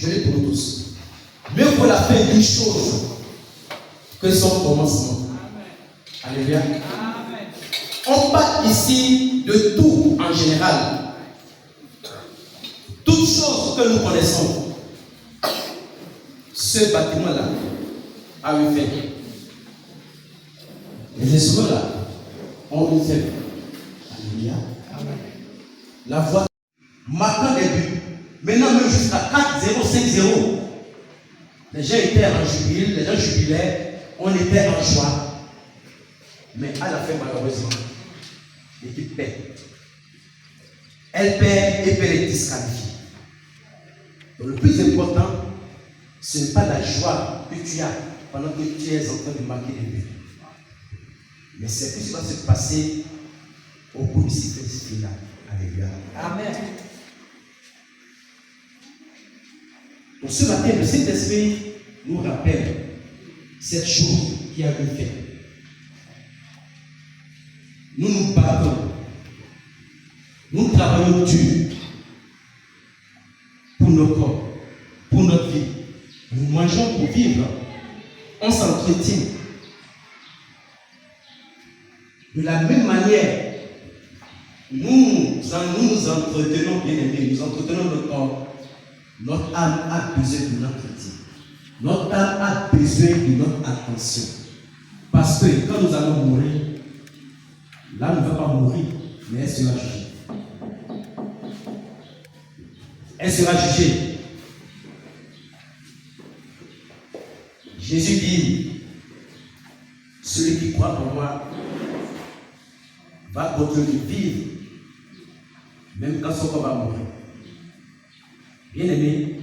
Je l'ai pour nous tous. Mieux vaut la fin d'une chose que son commencement. Alléluia. On parle ici de tout en général. Toutes choses que nous connaissons. Ce bâtiment-là a eu fait. Les instruments-là ont eu fait. Alléluia. La voix marquant des buts. Maintenant, même jusqu'à 4-0, 5-0. Les gens étaient en jubile, les gens jubilaient, on était en joie. Mais à la fin, malheureusement, l'équipe perd. Elle perd et peut être disqualifiée. Donc le plus important, ce n'est pas la joie que tu as pendant que tu es en train de marquer des buts. Mais c'est ce qui va se passer au bout de cette discipline-là. Alléluia. Amen. Donc ce matin, le Saint-Esprit nous rappelle cette chose qui a été faite. Nous nous battons. Nous travaillons dur pour nos corps, pour notre vie. Nous mangeons pour vivre. On s'entretient. De la même manière, nous nous entretenons, bien aimés, nous entretenons notre corps. Notre âme a besoin de notre entretien. Notre âme a besoin de notre attention. Parce que quand nous allons mourir, l'âme ne va pas mourir, mais elle sera jugée. Elle sera jugée. Jésus dit, celui qui croit en moi va continuer de vivre, même quand son corps va mourir. Bien aimé,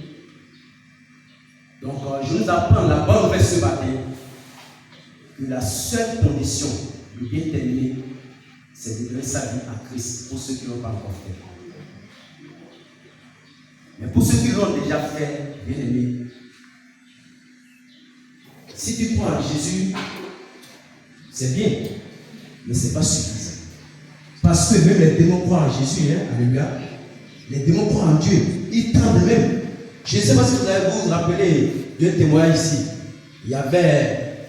donc je nous apprends la bonne nouvelle ce matin que la seule condition de bien terminer, c'est de donner sa vie à Christ pour ceux qui ne l'ont pas encore fait. Mais pour ceux qui l'ont déjà fait, bien aimé, si tu crois en Jésus, c'est bien, mais ce n'est pas suffisant. Parce que même les démons croient en Jésus, alléluia. Les démons croient en Dieu, ils tremblent même. Je ne sais pas si vous allez vous rappeler d'un témoignage ici. Il y avait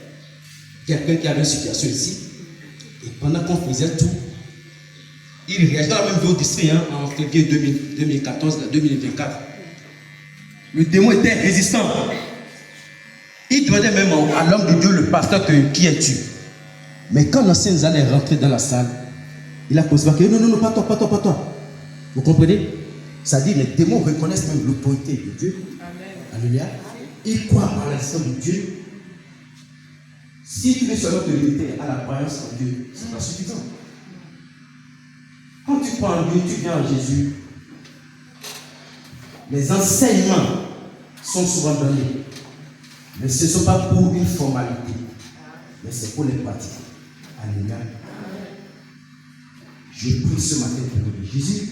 quelqu'un qui avait une situation ici, et pendant qu'on faisait tout, il réagissait dans la même vidéo district en février 2014-2024. Le démon était résistant. Il demandait même à l'homme de Dieu, le pasteur, qui es-tu? Mais quand l'ancien allait rentrer dans la salle, il a posé que non, pas toi. Vous comprenez? C'est-à-dire les démons reconnaissent même l'autorité de Dieu. Amen. Alléluia. Ils croient en la naissance de Dieu. Si tu veux seulement te limiter à la croyance en Dieu, ce n'est pas suffisant. Quand tu crois en Dieu, tu viens en Jésus. Les enseignements sont souvent donnés. Mais ce ne sont pas pour une formalité. Mais c'est pour les pratiquer. Alléluia. Je prie ce matin pour nous, Jésus,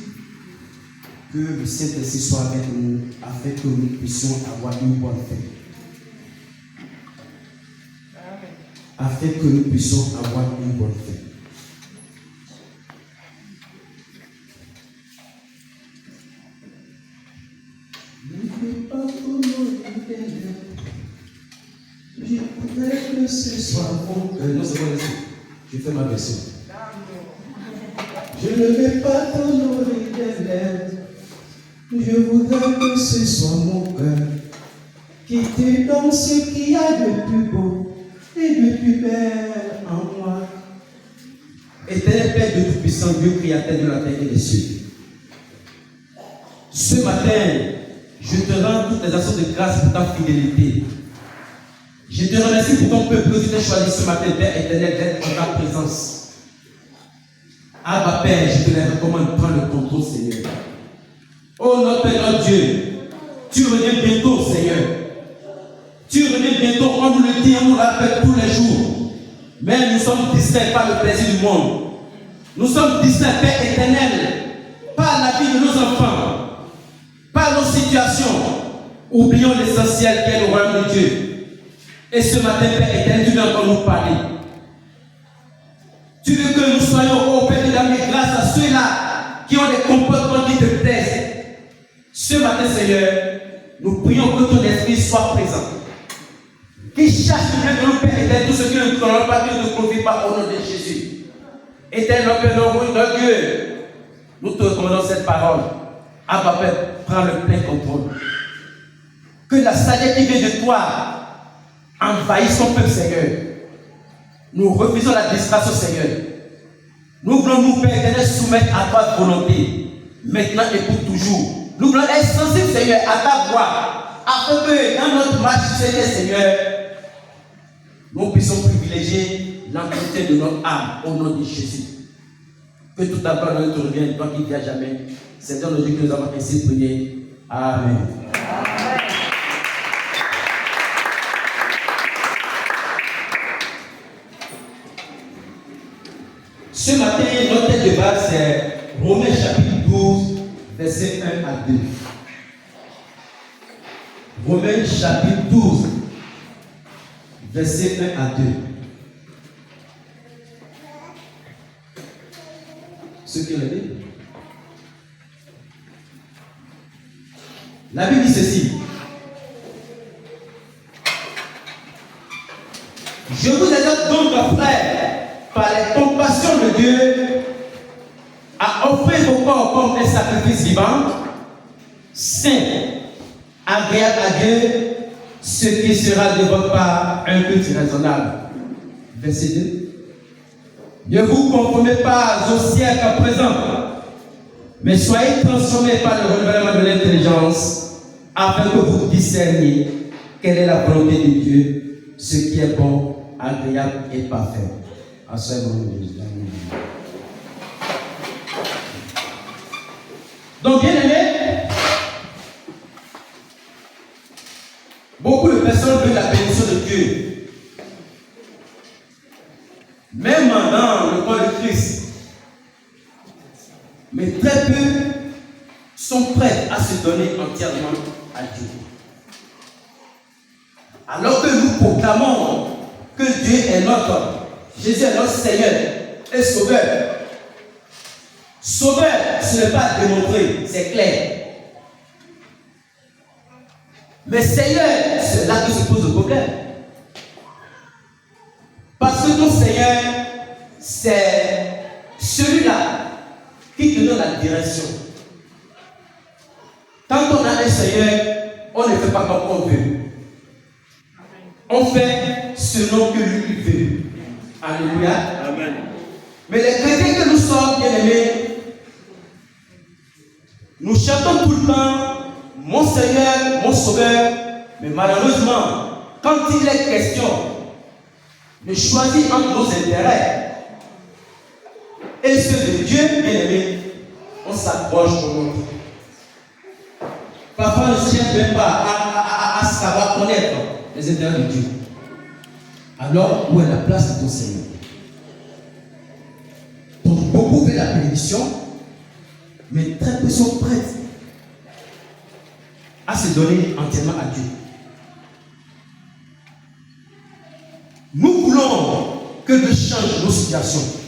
que le Saint-Esprit soit avec nous, afin que nous puissions avoir une bonne fête. Afin que nous puissions avoir une bonne fête. Je voudrais que ce soit bon. Non, c'est bon, je fais ma version. Je ne vais pas t'honorer des lèvres. Je voudrais que ce soit mon cœur qui te donne ce qu'il y a de plus beau et de plus belle en moi. Éternel Père de Tout-Puissant, Dieu créateur de la terre et des cieux. Ce matin, je te rends toutes les actions de grâce pour ta fidélité. Je te remercie pour ton peuple que tu t'es choisi ce matin, Père éternel, d'être en ta présence. Abba Père, je te les recommande, prends le contrôle, Seigneur. Oh notre Père, notre Dieu, tu reviens bientôt, Seigneur. Tu reviens bientôt, on nous le dit, on nous l'appelle tous les jours. Mais nous sommes distraits par le plaisir du monde. Nous sommes distraits, Père éternel, par la vie de nos enfants, par nos situations. Oublions l'essentiel qui est le royaume de Dieu. Et ce matin, Père éternel, tu viens encore nous parler. Tu veux que nous soyons, oh Père, de grâce à ceux-là qui ont des comportements qui te plaisent. Ce matin, Seigneur, Nous prions que ton esprit soit présent. Qu'il chasse de nous, Père éternel, tout ce qui ne connaît pas, qui ne te glorifie pas au nom de Jésus. Éternel, Père, notre Dieu, nous te recommandons cette parole. Abba, Père, prends le plein contrôle. Que la sagesse qui vient de toi envahisse son peuple, Seigneur. Nous refusons la distraction, Seigneur. Nous voulons nous, Père éternel, soumettre à ta volonté, maintenant et pour toujours. Nous voulons être sensibles, Seigneur, à ta voix, afin que dans notre marche, Seigneur, nous puissions privilégier l'entretien de notre âme au nom de Jésus. Que tout à l'heure nous te revienne, toi qui vis à jamais. C'est dans le Dieu que nous avons ainsi prié. Amen. Ce matin, notre thème de base, c'est Romains chapitre 12, versets 1 à 2. Romains chapitre 12, versets 1 à 2. Ceux qui l'ont dit. La Bible dit ceci. Je vous exhorte donc, frères, par les compassions de Dieu, à offrir vos corps comme un sacrifice vivant, saint, agréable à Dieu, ce qui sera de votre part un culte raisonnable. Verset 2. Ne vous conformez pas au siècle présent, mais soyez transformés par le renouvellement de l'intelligence, afin que vous discerniez quelle est la volonté de Dieu, ce qui est bon, agréable et parfait. À ce moment donc, bien aimé, beaucoup de personnes veulent la bénédiction de Dieu. Même dans le corps de Christ. Mais très peu sont prêts à se donner entièrement à Dieu. Alors que nous proclamons que Dieu est notre, Jésus est notre Seigneur et Sauveur. Sauveur, ce n'est pas démontré, c'est clair. Mais Seigneur, c'est là que se pose le problème. Parce que ton Seigneur, c'est celui-là qui te donne la direction. Quand on a un Seigneur, on ne fait pas comme on veut. On fait selon que lui veut. Alléluia. Amen. Mais les chrétiens que nous sommes, bien aimés, nous chantons tout le temps mon Seigneur, mon Sauveur, mais malheureusement, quand il est question de choisir entre nos intérêts et ceux de Dieu, bien aimé, on s'approche au nôtre. Parfois, on ne cherche même pas à savoir connaître les intérêts de Dieu. Alors, où est la place de ton Seigneur? Donc, beaucoup veulent la bénédiction, mais très peu sont prêts à se donner entièrement à Dieu. Nous voulons que Dieu change nos situations.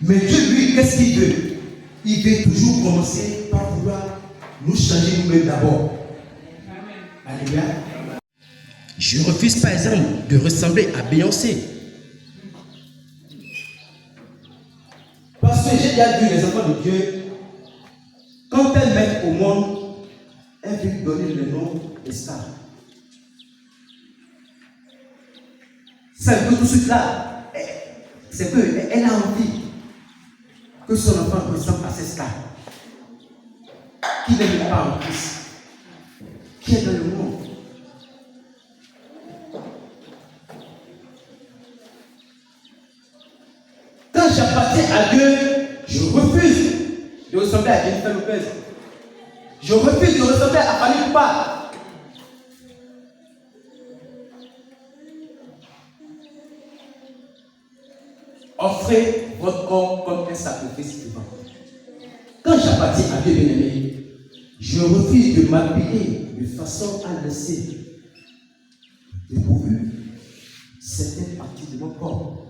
Mais Dieu, lui, qu'est-ce qu'il veut? Il veut toujours commencer par vouloir nous changer nous-mêmes d'abord. Alléluia. Je refuse par exemple de ressembler à Beyoncé. Parce que j'ai déjà vu les enfants de Dieu, quand elles mettent au monde, elles veulent donner le nom de star. C'est que tout cela, c'est qu'elle a envie que son enfant ressemble à ces stars. Qui n'est pas en Christ, qui est dans le monde. Quand j'appartiens à Dieu, je refuse de ressembler à Jennifer Lopez. Je refuse de ressembler à Fanny Poupa. Offrez votre corps comme un sacrifice vivant. Quand j'appartiens à Dieu, bien-aimé, je refuse de m'habiller de façon à laisser dépourvu certaines parties de mon corps.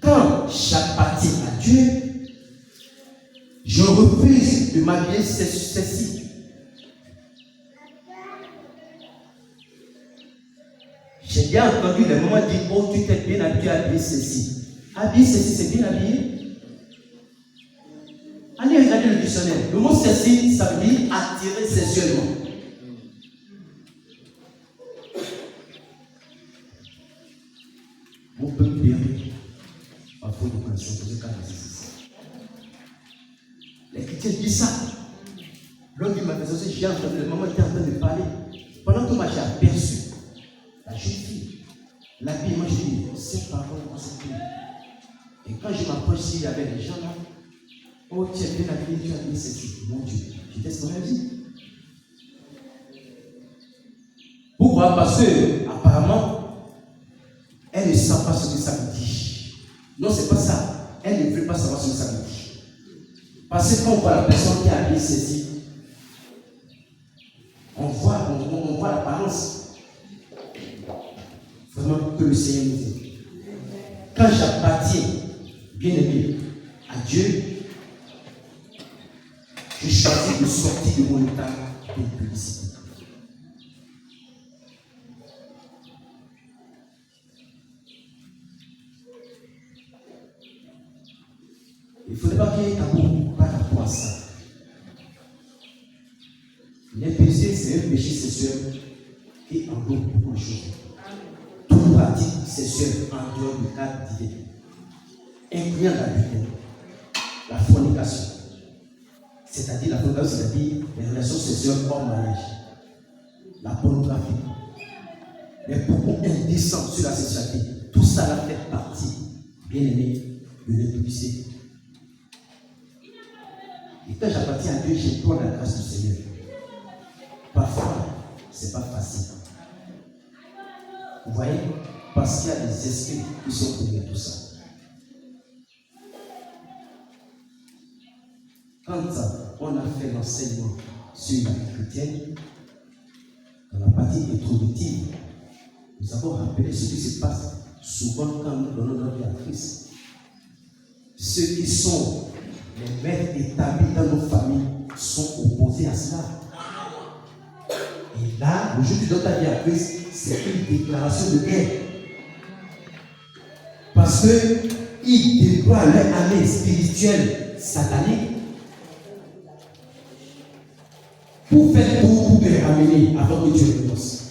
Quand j'appartiens à Dieu, Je refuse de m'habiller ceci. J'ai bien entendu les moments dire, oh, tu t'es bien habillé, habillé ceci. Habiller ceci, c'est bien habillé. Allez regarder le dictionnaire. Le mot ceci, ça veut dire attirer sexuellement. Vous pouvez bien parfois de connaissance de ce cas de ceci. Les chrétiens disent ça. L'homme du magasin, j'ai entendu, le maman était en train de parler. Pendant que moi j'ai aperçu la jeune fille, l'habillement, je dis, c'est pas bon, c'est tout. Et quand je m'approche, s'il y avait des gens là, oh, tu es bien habillé, tu as habillé ceci. Mon Dieu, je teste ma vie. Pourquoi? Parce que, apparemment, elle ne sent pas ce que ça me dit. Non, c'est pas ça. Elle ne veut pas savoir ce que ça me dit. Parce que quand on voit la personne qui a habillé ceci, on voit l'apparence. Vraiment que le Seigneur nous aide. Quand j'appartiens, bien aimé, à Dieu, je choisis de sortir de mon état de publicité. Il ne faudrait pas qu'il y ait tabou par rapport à ça. L'impudicité, c'est un péché sexuel qui englobe beaucoup de choses. Toute pratique sexuelle en dehors du cadre divin, incluant l'adultère, la fornication. C'est-à-dire la fornication, c'est-à-dire les relations sexuelles hors mariage, la pornographie, les propos indécents sur la sexualité. Tout ça là fait partie, bien aimé, de l'impudicité. Et quand j'appartiens à Dieu, j'implore la grâce du Seigneur. Parfois, ce n'est pas facile. Vous voyez? Parce qu'il y a des esprits qui sont derrière tout ça. Quand on a fait l'enseignement sur la vie chrétienne, dans la partie introductive, nous avons rappelé ce qui se passe souvent quand nous donnons notre vie à Christ. Ceux qui sont les maîtres établis dans nos familles sont opposés à cela. Et là, le jour où tu donnes ta vie à Christ, c'est une déclaration de guerre. Parce qu'ils déploient leur armée spirituelle satanique pour faire tout pour te ramener avant que tu renonces.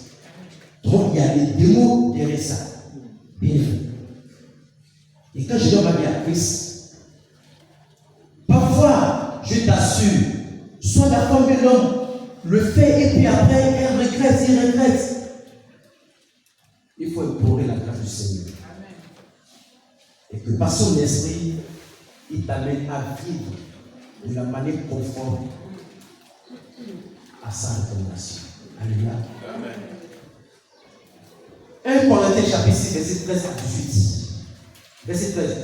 Donc il y a des démons derrière ça. Bien. Et quand je donne ma vie à Christ, parfois, je t'assure, soit la femme de l'homme le fait et puis après, elle regrette, il regrette. Il faut implorer la grâce du Seigneur. Amen. Et que par son esprit, il t'amène à vivre de la manière conforme à sa recommandation. Alléluia. Amen. 1 Corinthiens chapitre 6, verset 13 à 18. Verset 13.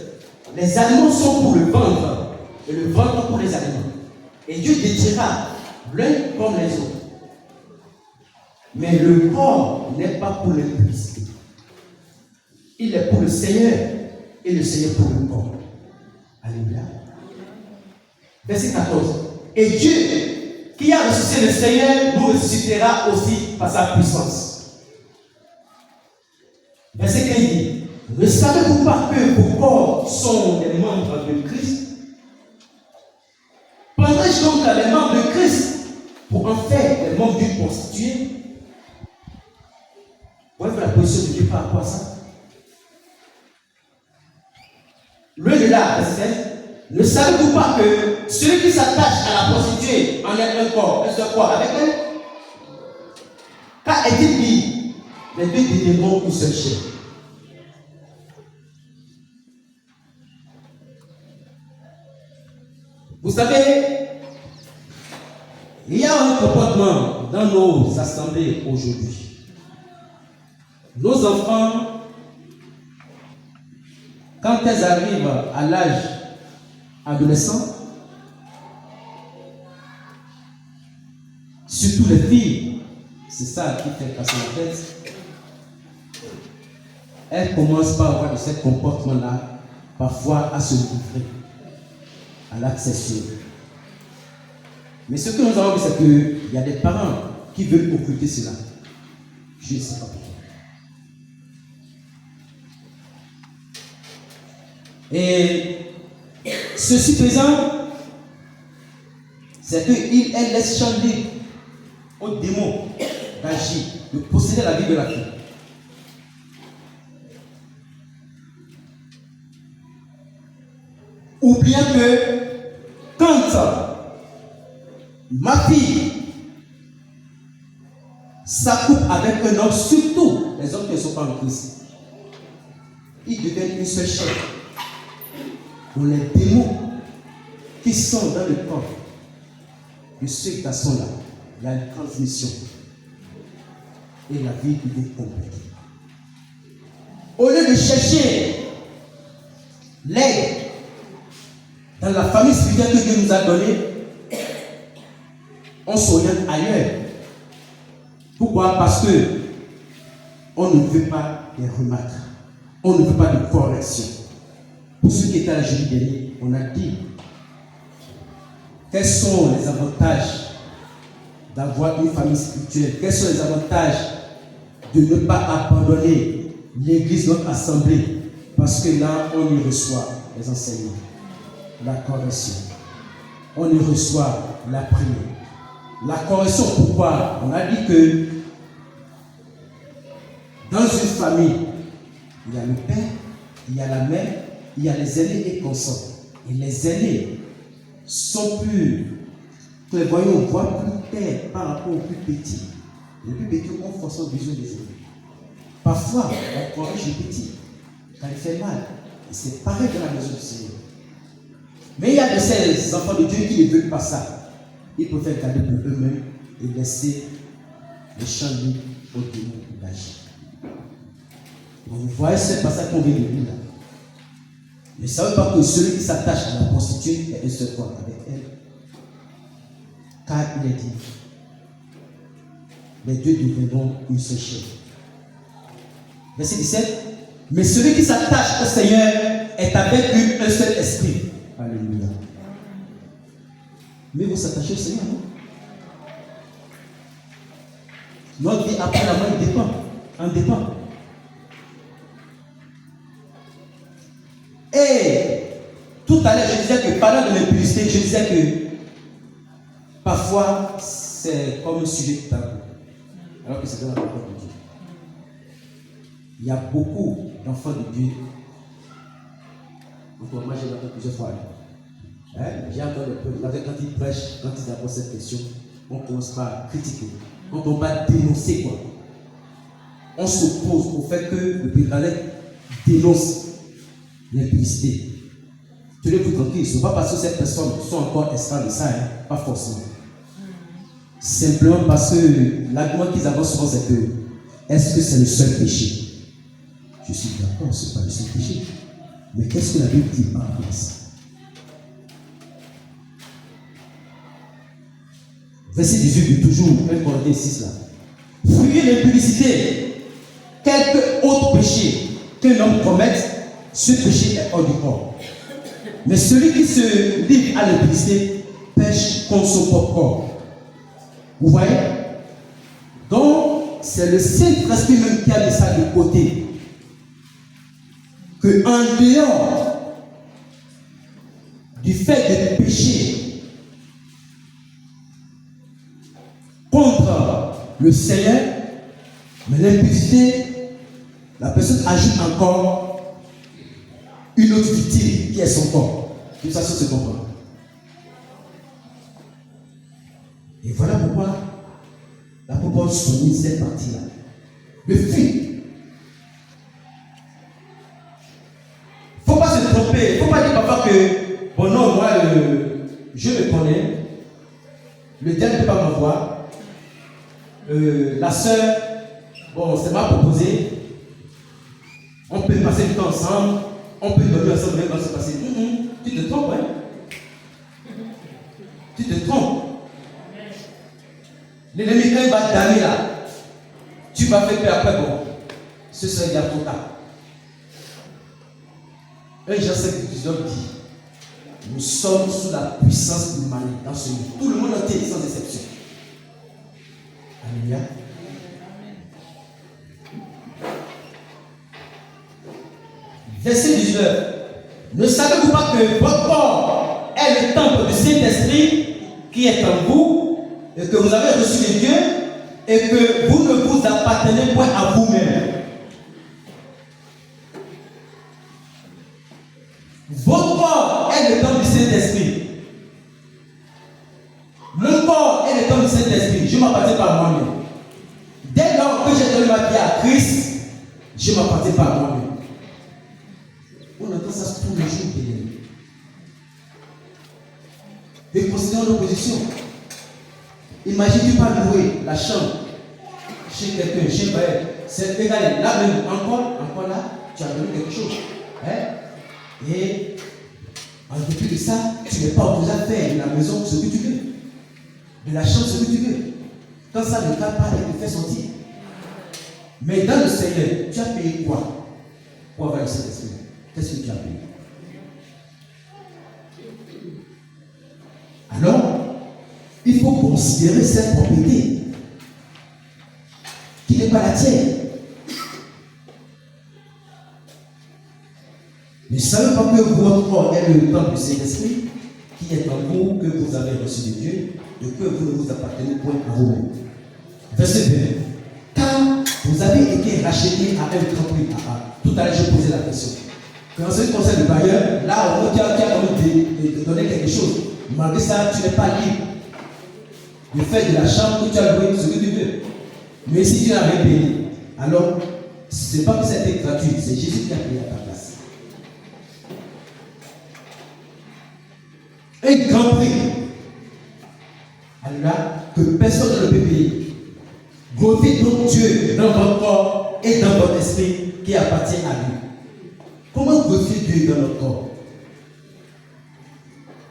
Les aliments sont pour le ventre et le ventre pour les aliments. Et Dieu détruira l'un comme les autres. Mais le corps n'est pas pour l'impudicité. Il est pour le Seigneur et le Seigneur pour le corps. Alléluia. Verset 14. Et Dieu, qui a ressuscité le Seigneur, nous ressuscitera aussi par sa puissance. Verset 15 dit, ne savez-vous pas que vos corps sont des membres de Christ? Prendrai-je donc les membres de Christ pour en faire des membres du constitué? Vous voyez la position de Dieu par rapport à ça? Loin de là, ne savez-vous pas que celui qui s'attache à la prostituée en est un corps, est un corps avec elle? Car est-il dit, les deux deviendront une seule chair. Vous savez, il y a un comportement dans nos assemblées aujourd'hui. Nos enfants, quand elles arrivent à l'âge adolescent, surtout les filles, c'est ça qui fait casser la tête, elles commencent par avoir de ce comportement-là, parfois à se livrer à l'acte sexuel. Mais ce que nous avons vu, c'est qu'il y a des parents qui veulent occulter cela. Je ne sais pas pourquoi. Et ceci faisant, c'est qu'elle laisse champ libre aux démons d'agir, de posséder la vie de la fille. Oubliant que quand ma fille s'accouple avec un homme, surtout les hommes qui ne sont pas en Christ, ils deviennent une seule chair. Pour les démons qui sont dans le corps de ce garçon-là, il y a une transmission et la vie est complète. Au lieu de chercher l'aide dans la famille spirituelle que Dieu nous a donnée, on s'oriente ailleurs. Pourquoi? Parce que on ne veut pas des remarques, on ne veut pas de correction. Pour ceux qui étaient à la jeudi dernier, on a dit quels sont les avantages d'avoir une famille spirituelle, quels sont les avantages de ne pas abandonner l'église, notre assemblée, parce que là, on y reçoit les enseignements, la correction, on y reçoit la prière. La correction, pourquoi? On a dit que dans une famille, il y a le père, il y a la mère, il y a les aînés et consorts. Et les aînés sont plus clairvoyants, on voit plus clair par rapport aux plus petits. Les plus petits ont forcément besoin des aînés. Parfois, on corrige le petit quand il fait mal. Et c'est pareil dans la maison du Seigneur. Mais il y a de ces enfants de Dieu qui ne veulent pas ça. Ils préfèrent garder pour eux-mêmes et laisser le champ libre aux démons d'agir. Donc vous voyez ce passage qu'on vient de lire là. Ne savez pas que celui qui s'attache à la prostituée est un seul corps avec elle. Car il est dit, les deux deviendront une seule chair. Verset 17. Mais celui qui s'attache au Seigneur est avec lui un seul esprit. Alléluia. Mais vous s'attachez au Seigneur, non? Notre vie après la mort dépend. En dépend. Et tout à l'heure, je disais que parlant de l'impudicité, je disais que parfois c'est comme un sujet tabou, alors que c'est dans la parole de Dieu. Il y a beaucoup d'enfants de Dieu. Donc, moi, j'ai entendu plusieurs fois. J'ai entendu quand ils prêchent, quand ils abordent cette question, on commence par critiquer, on commence par dénoncer quoi. On s'oppose au fait que le prédicateur dénonce l'impudicité. Tenez-vous tranquille, ce n'est pas parce que ces personnes sont encore extra de ça, pas forcément. Simplement parce que l'argument qu'ils avancent souvent, c'est que est-ce que c'est le seul péché? Je suis d'accord, ce n'est pas le seul péché. Mais qu'est-ce que la Bible dit par rapport à ça? Verset 18 de toujours 1 Corinthiens 6 là. Fuyez l'impudicité. Quelque autre péché qu'un homme commette, ce péché est hors du corps. Mais celui qui se livre à l'impudicité pêche contre son propre corps. Vous voyez? Donc, c'est le Saint-Esprit même qui a mis ça de côté. Que en dehors du fait de pécher contre le Seigneur, mais l'impudicité, la personne ajoute encore une autre victime qui est son corps. Tout ça se comprend. Et voilà pourquoi la plupart soumise cette partie-là. Le film. Il ne faut pas se tromper. Il ne faut pas dire parfois que, bon non, moi, je le connais. Le diable ne peut pas m'avoir. La sœur, bon, c'est m'a proposé. On peut passer du temps ensemble. On peut dormir ensemble, même quand se passer. Tu te trompes, hein? Tu te trompes. L'ennemi, quand il va damner là, tu vas faire peur après, bon, ce serait déjà trop tard. Un Jean 5, 19 dit, nous sommes sous la puissance du mal dans ce monde. Tout le monde entier, sans exception. Alléluia. Verset 19. Ne savez-vous pas que votre corps est le temple du Saint-Esprit qui est en vous et que vous avez reçu de Dieu et que vous ne vous appartenez point à vous-même? Votre corps est le temple du Saint-Esprit. Mon corps est le temple du Saint-Esprit. Je ne m'appartiens pas à moi-même. Dès lors que j'ai donné ma vie à Christ, je ne m'appartiens pas à moi-même. On entend ça tous les jours, bien-aimés. Et considérons nos positions. Imagine tu vas louer la chambre chez quelqu'un, chez Baël. C'est égal. Là même, encore là, tu as donné quelque chose. Hein? Et en dépit de ça, tu n'es pas autorisé à faire de la maison ce que tu veux. De la chambre ce que tu veux. Quand ça ne va pas, il te fait sortir. Mais dans le Seigneur, tu as payé quoi pour avoir le Saint-Esprit? Qu'est-ce que tu as payé? Alors, il faut considérer cette propriété qui n'est pas la tienne. Ne savez pas que votre corps est le temple du Saint-Esprit qui est en vous, que vous avez reçu de Dieu et que vous ne vous appartenez point à vous-même. Verset 20. Car vous avez été rachetés à un grand prix. Tout à l'heure, je posais la question. Quand ce qui concerne le bailleur, là, on t'a donné quelque chose. Malgré ça, tu n'es pas libre de faire de la chambre que tu as loué ce que tu veux. Mais si tu n'as rien payé, alors, ce n'est pas que c'était gratuit, c'est Jésus qui a payé à ta place. Un grand prix. Alors là, que personne ne peut payer. Glorifiez donc Dieu dans votre corps et dans votre esprit qui appartient à lui. Comment glorifier Dieu dans notre corps?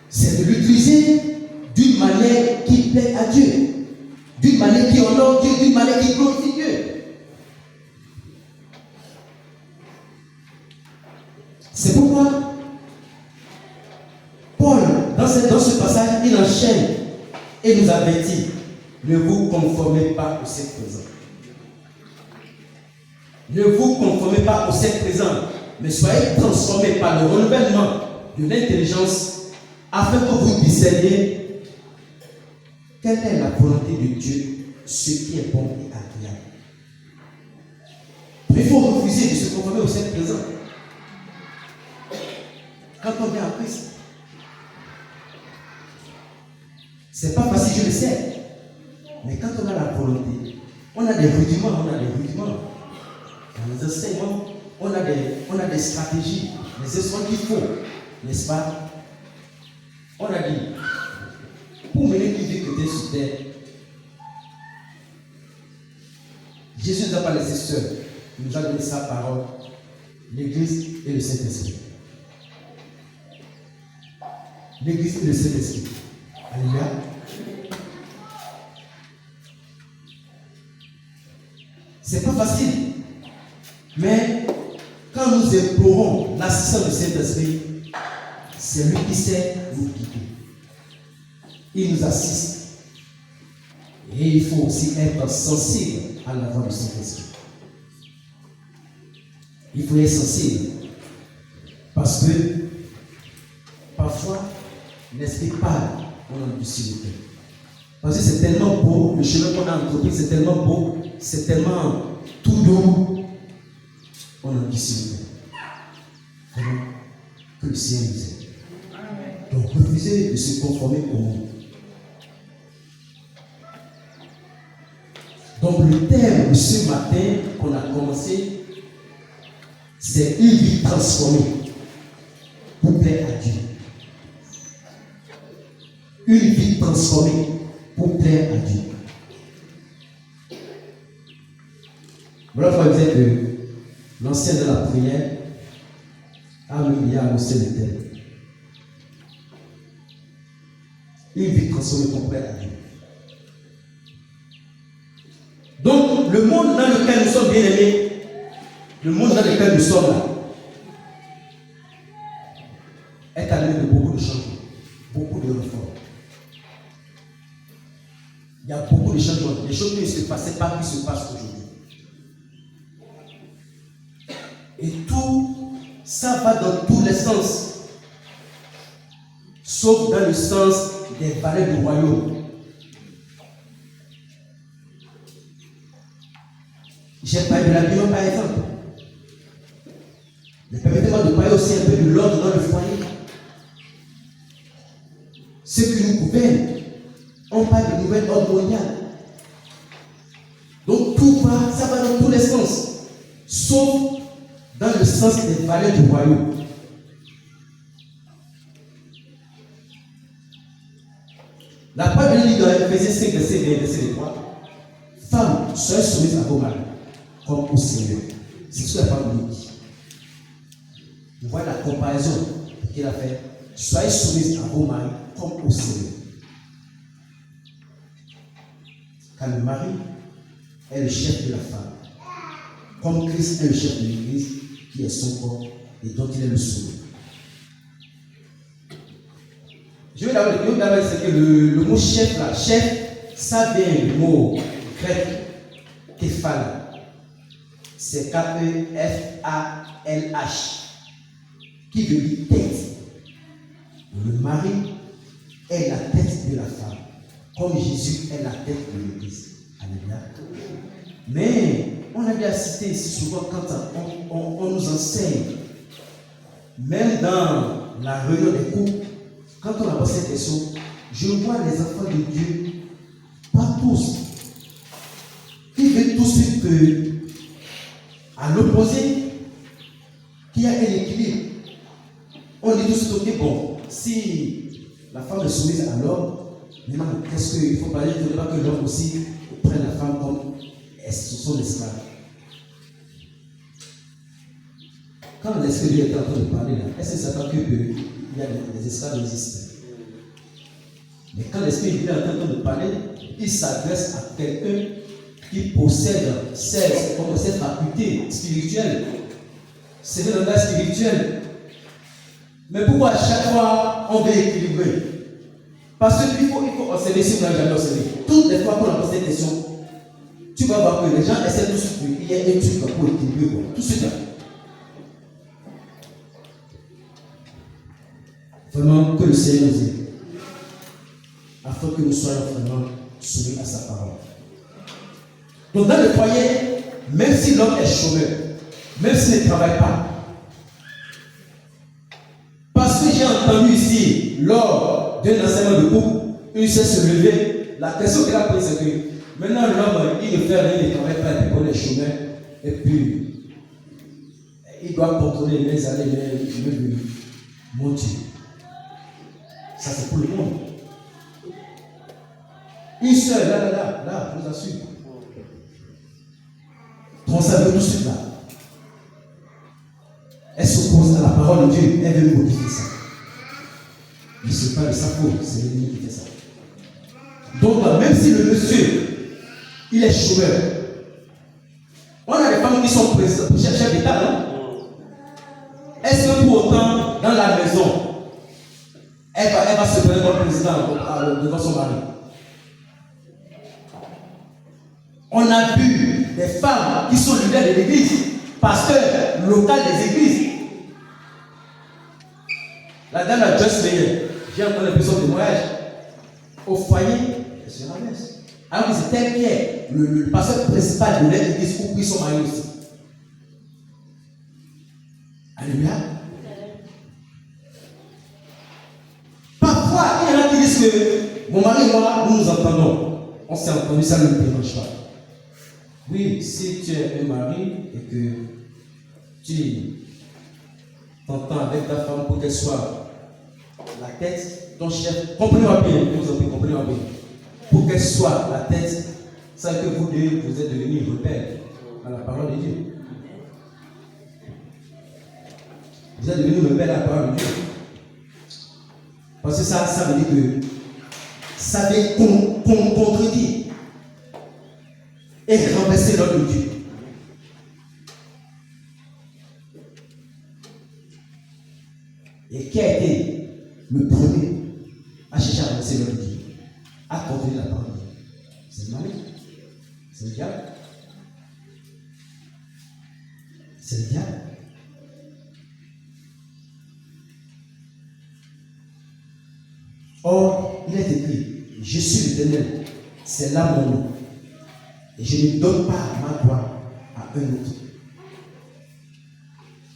C'est de l'utiliser d'une manière qui plaît à Dieu, d'une manière qui honore Dieu, d'une manière qui glorifie Dieu. C'est pourquoi Paul, dans ce passage, il enchaîne et nous avertit: ne vous conformez pas au siècle présent. Ne vous conformez pas au siècle présent, mais soyez transformés par le renouvellement de l'intelligence afin que vous discerniez quelle est la volonté de Dieu, ce qui est bon et agréable. Mais il faut refuser de se conformer au siècle présent. Quand on vient à Christ, c'est pas facile, je le sais. Mais quand on a la volonté, on a des rudiments, Dans les enseignements, on a des stratégies, des instruments qu'il faut, n'est-ce pas? On a dit, pour mener une vie que Dieu sur terre, Jésus ne nous a pas laissé seuls. Il nous a donné sa parole, l'Église et le Saint-Esprit. L'Église et le Saint-Esprit. Alléluia. C'est pas facile. Mais quand nous implorons l'assistance du Saint-Esprit, c'est lui qui sait nous guider. Il nous assiste. Et il faut aussi être sensible à la voix du Saint-Esprit. Il faut être sensible. Parce que parfois, l'Esprit parle, on a du silence. Parce que c'est tellement beau, le chemin qu'on a entrepris, c'est tellement beau, c'est tellement tout doux, on a du silence. Vraiment, que le Seigneur nous aide. Donc, refusez de se conformer au monde. Donc, le thème de ce matin qu'on a commencé, c'est une vie transformée pour plaire à Dieu. Une vie transformée pour plaire à Dieu. Voilà pourquoi vous êtes l'ancien de la prière a annoncé le thème. Une vie transformée pour plaire à Dieu. Donc, le monde dans lequel nous sommes bien aimés, le monde dans lequel nous sommes là, est amené de beaucoup de changements. Il y a beaucoup de changements. Les choses qui ne se passaient pas, qui se passent aujourd'hui. Et tout, ça va dans tous les sens. Sauf dans le sens des valeurs du royaume. J'ai parlé de l'habillement par exemple. Mais permettez-moi de parler aussi un peu de l'ordre dans le foyer. Ceux qui nous gouvernent, on parle de nouvel ordre mondial. Donc tout va, ça va dans tous les sens. Sauf dans le sens des valeurs du royaume. La parole de Dieu dans Ephésiens 5, verset 3. Femmes, soyez soumises à vos maris, comme au Seigneur. C'est ce que la parole nous dit. Vous voyez la comparaison qu'il a fait. Soyez soumises à vos maris, comme au Seigneur. Car le mari est le chef de la femme. Comme Christ est le chef de l'Église, qui est son corps et dont il est le sauveur. Je vais d'abord dire que le mot chef là, chef, ça vient du mot grec képhale. C'est K-E-F-A-L-H, qui veut dire tête. Le mari est la tête de la femme, comme Jésus est la tête de l'Église. Alléluia. Mais on a bien cité ici souvent quand on nous enseigne, même dans la réunion des couples, quand on aborde cette question, je vois les enfants de Dieu, pas tous, qui veulent tout de suite que, à l'opposé, qu'il y a un équilibre. On dit tout de suite, ok, bon, si la femme est soumise à l'homme, maintenant, qu'est-ce qu'il faut parler? Il ne faudrait pas que l'homme aussi prenne la femme comme son esclave. Quand l'esprit de Dieu est en train de parler, est-ce que ça veut dire qu'il y a des esclaves existants? Mais quand l'esprit de Dieu est en train de parler, il s'adresse à quelqu'un qui possède cette faculté spirituelle. C'est un langage spirituel. Mais pourquoi à chaque fois on veut équilibrer? Parce qu'il faut observer si on n'a jamais observé. Toutes les fois qu'on a posé cette question, tu vas voir que les gens essaient tout de suite. Il y a un truc pour équilibrer. Tout de suite. Vraiment que le Seigneur nous aide. Afin que nous soyons vraiment soumis à sa parole. Donc dans le foyer, même si l'homme est chômeur, même s'il ne travaille pas, parce que j'ai entendu ici, lors d'un enseignement de couple, une sœur se lever, la question qu'elle a posée c'est que maintenant l'homme, il ne fait rien, il ne travaille pas, il est chômeur, et puis il doit contrôler les années, de mon Dieu. Ça c'est pour le monde. Une sœur, là, je vous assure. Donc ça veut tout de suite là. Elle s'oppose à la parole de Dieu, elle veut modifier ça. Mais ce n'est pas de sa faute, c'est l'ennemi qui fait ça. Donc même si le monsieur, il est chômeur, on a des femmes qui sont chefs d'État, non? Est-ce que pour autant, dans la maison, elle va se prendre comme président devant son mari? On a vu des femmes qui sont leaders de l'église, pasteurs locaux des églises. La dame a juste meilleur. J'ai entendu son témoignage. Au foyer, elle se ramasse. Alors que c'est elle qui est le pasteur principal de l'église où prie son mari aussi. Alléluia. Parfois, il y en a qui disent que mon mari et moi, nous entendons. On s'est entendu, ça ne nous dérange pas. Oui, si tu es un mari et que tu t'entends avec ta femme pour qu'elle soit la tête, ton chef, comprenez-moi bien, comprenez-moi bien. Pour qu'elle soit la tête, ça que vous deux, vous êtes devenus repères à la parole de Dieu. Vous êtes devenus repères à la parole de Dieu. Parce que ça veut dire que ça veut contredire et renverser l'ordre de Dieu. Et qui a été le premier à chercher à renverser l'ordre de Dieu, à contredire la parole de Dieu? C'est le malin. C'est le diable. C'est le diable. Or, il est écrit, je suis l'Éternel, c'est là mon nom. Et je ne donne pas ma gloire à un autre.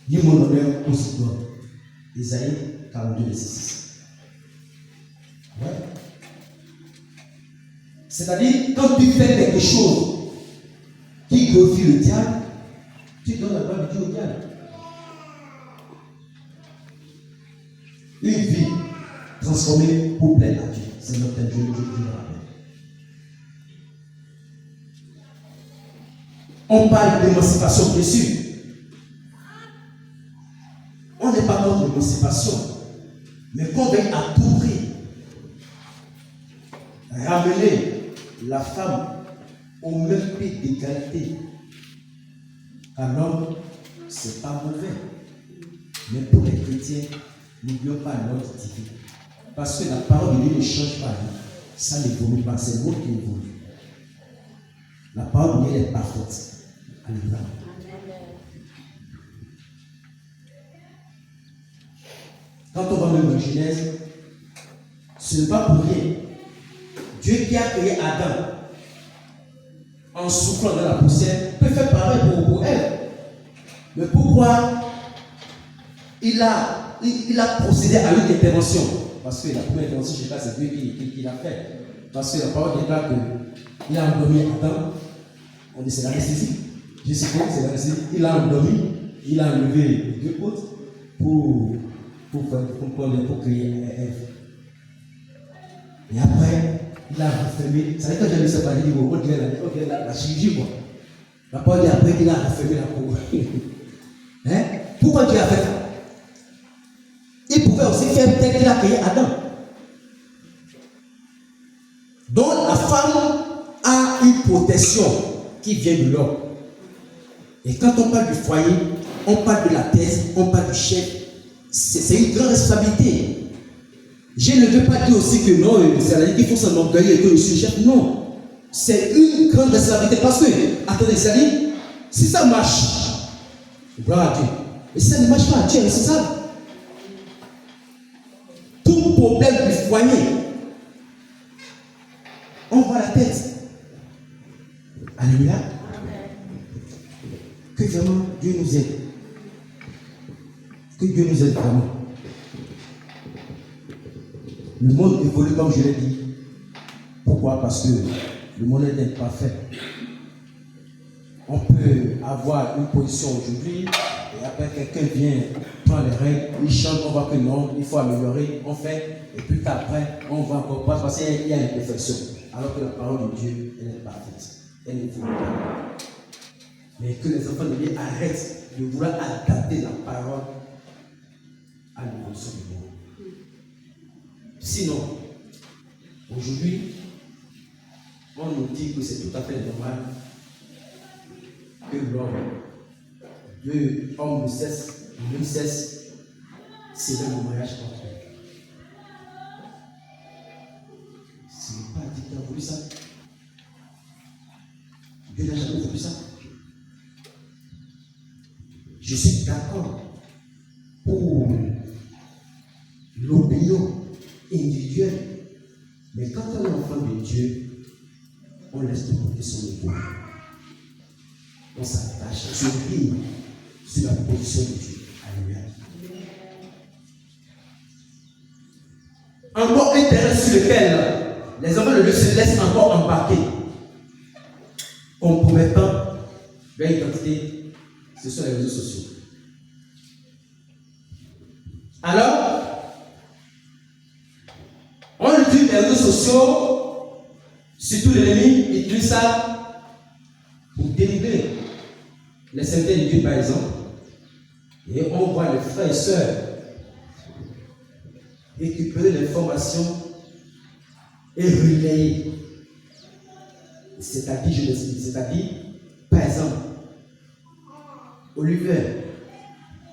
Ni mon honneur aux idoles. Isaïe 42, verset 6. Ouais. C'est-à-dire, quand tu fais quelque chose qui glorifie le diable, tu donnes la gloire de Dieu au diable. Une vie transformée pour plaire à Dieu. C'est notre Dieu, je le rappelle. On parle d'émancipation, bien sûr. On n'est pas contre l'émancipation, mais qu'on veuille à tout prix ramener la femme au même pied d'égalité qu'un homme, c'est pas mauvais. Mais pour les chrétiens, n'oublions pas l'ordre divin. Parce que la parole de Dieu ne change pas. Ça n'évolue pas, c'est l'autre qui évolue. La parole de Dieu est parfaite. Alléluia. Quand on va même en Genèse, ce n'est pas pour rien. Dieu qui a créé Adam en soufflant dans la poussière peut faire pareil pour elle. Mais pourquoi il a procédé à une intervention? Parce que la première intervention, je sais pas, c'est Dieu qui l'a fait. Parce que la parole dit là qu'il a endormi Adam. On dit c'est l'anesthésie. Je sais pas, c'est l'anesthésie. Il a endormi, il a enlevé deux côtes pour créer Ève. Et après, il a refermé. Ça veut dire que j'ai vu ça parler, on dirait la chirurgie, quoi. La parole dit après qu'il a refermé la peau. Hein? Pourquoi Dieu a fait ça? Il pouvait aussi faire tel qu'il a créé Adam. Donc la femme a une protection qui vient de l'homme. Et quand on parle du foyer, on parle de la thèse, on parle du chef. C'est une grande responsabilité. Je ne veux pas dire aussi que non, c'est-à-dire qu'il faut s'en orgueillir et que je suis chef. Non. C'est une grande responsabilité. Parce que, attendez, c'est-à-dire, si ça marche, gloire à Dieu. Mais si ça ne marche pas, Dieu est responsable. Tout problème du foyer, on voit la tête. Alléluia. Que vraiment Dieu nous aide. Que Dieu nous aide vraiment. Le monde évolue comme je l'ai dit. Pourquoi? Parce que le monde est imparfait. On peut avoir une position aujourd'hui et après quelqu'un vient prendre les règles, il change, on voit que non, il faut améliorer, on fait, et puis qu'après on va encore pas parce qu'il y a une perfection. Alors que la parole de Dieu, elle est parfaite. Elle ne évolue pas. Mais que les enfants de Dieu arrêtent de vouloir adapter la parole à l'évolution du monde. Sinon, aujourd'hui, on nous dit que c'est tout à fait normal que l'homme, deux hommes ne cessent, c'est le mariage contre eux. Ce n'est pas Dieu qui a voulu ça. Dieu n'a jamais voulu ça. Je suis d'accord pour l'opinion individuelle, mais quand on est enfant de Dieu, on laisse de côté son ego. On s'attache, on se rime sur la position de Dieu. Alléluia. Encore un terrain sur lequel les enfants de Dieu se laissent encore embarquer, compromettant leur identité, ce sont les réseaux sociaux. Alors, on utilise les réseaux sociaux, surtout l'ennemi utilise ça pour dénigrer les saintetés de Dieu, par exemple. Et on voit les frères et sœurs récupérer l'information et relayer. C'est-à-dire, je l'explique, par exemple, Oliver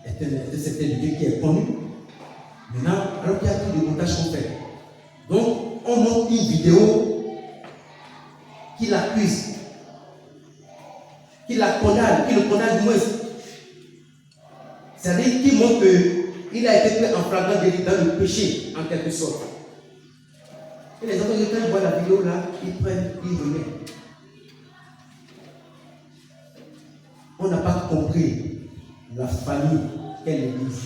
est un secteur de Dieu qui est connu. Maintenant, alors qu'il y a tout le montage qu'on fait. Donc, on monte une vidéo qui l'accuse, qui la condamne, qui le condamne moins. C'est-à-dire qui montre qu'il a été pris en flagrant délit dans le péché, en quelque sorte. Et les enfants, quand ils voient la vidéo là, ils prennent, ils remettent. On n'a pas compris la famille qu'elle église.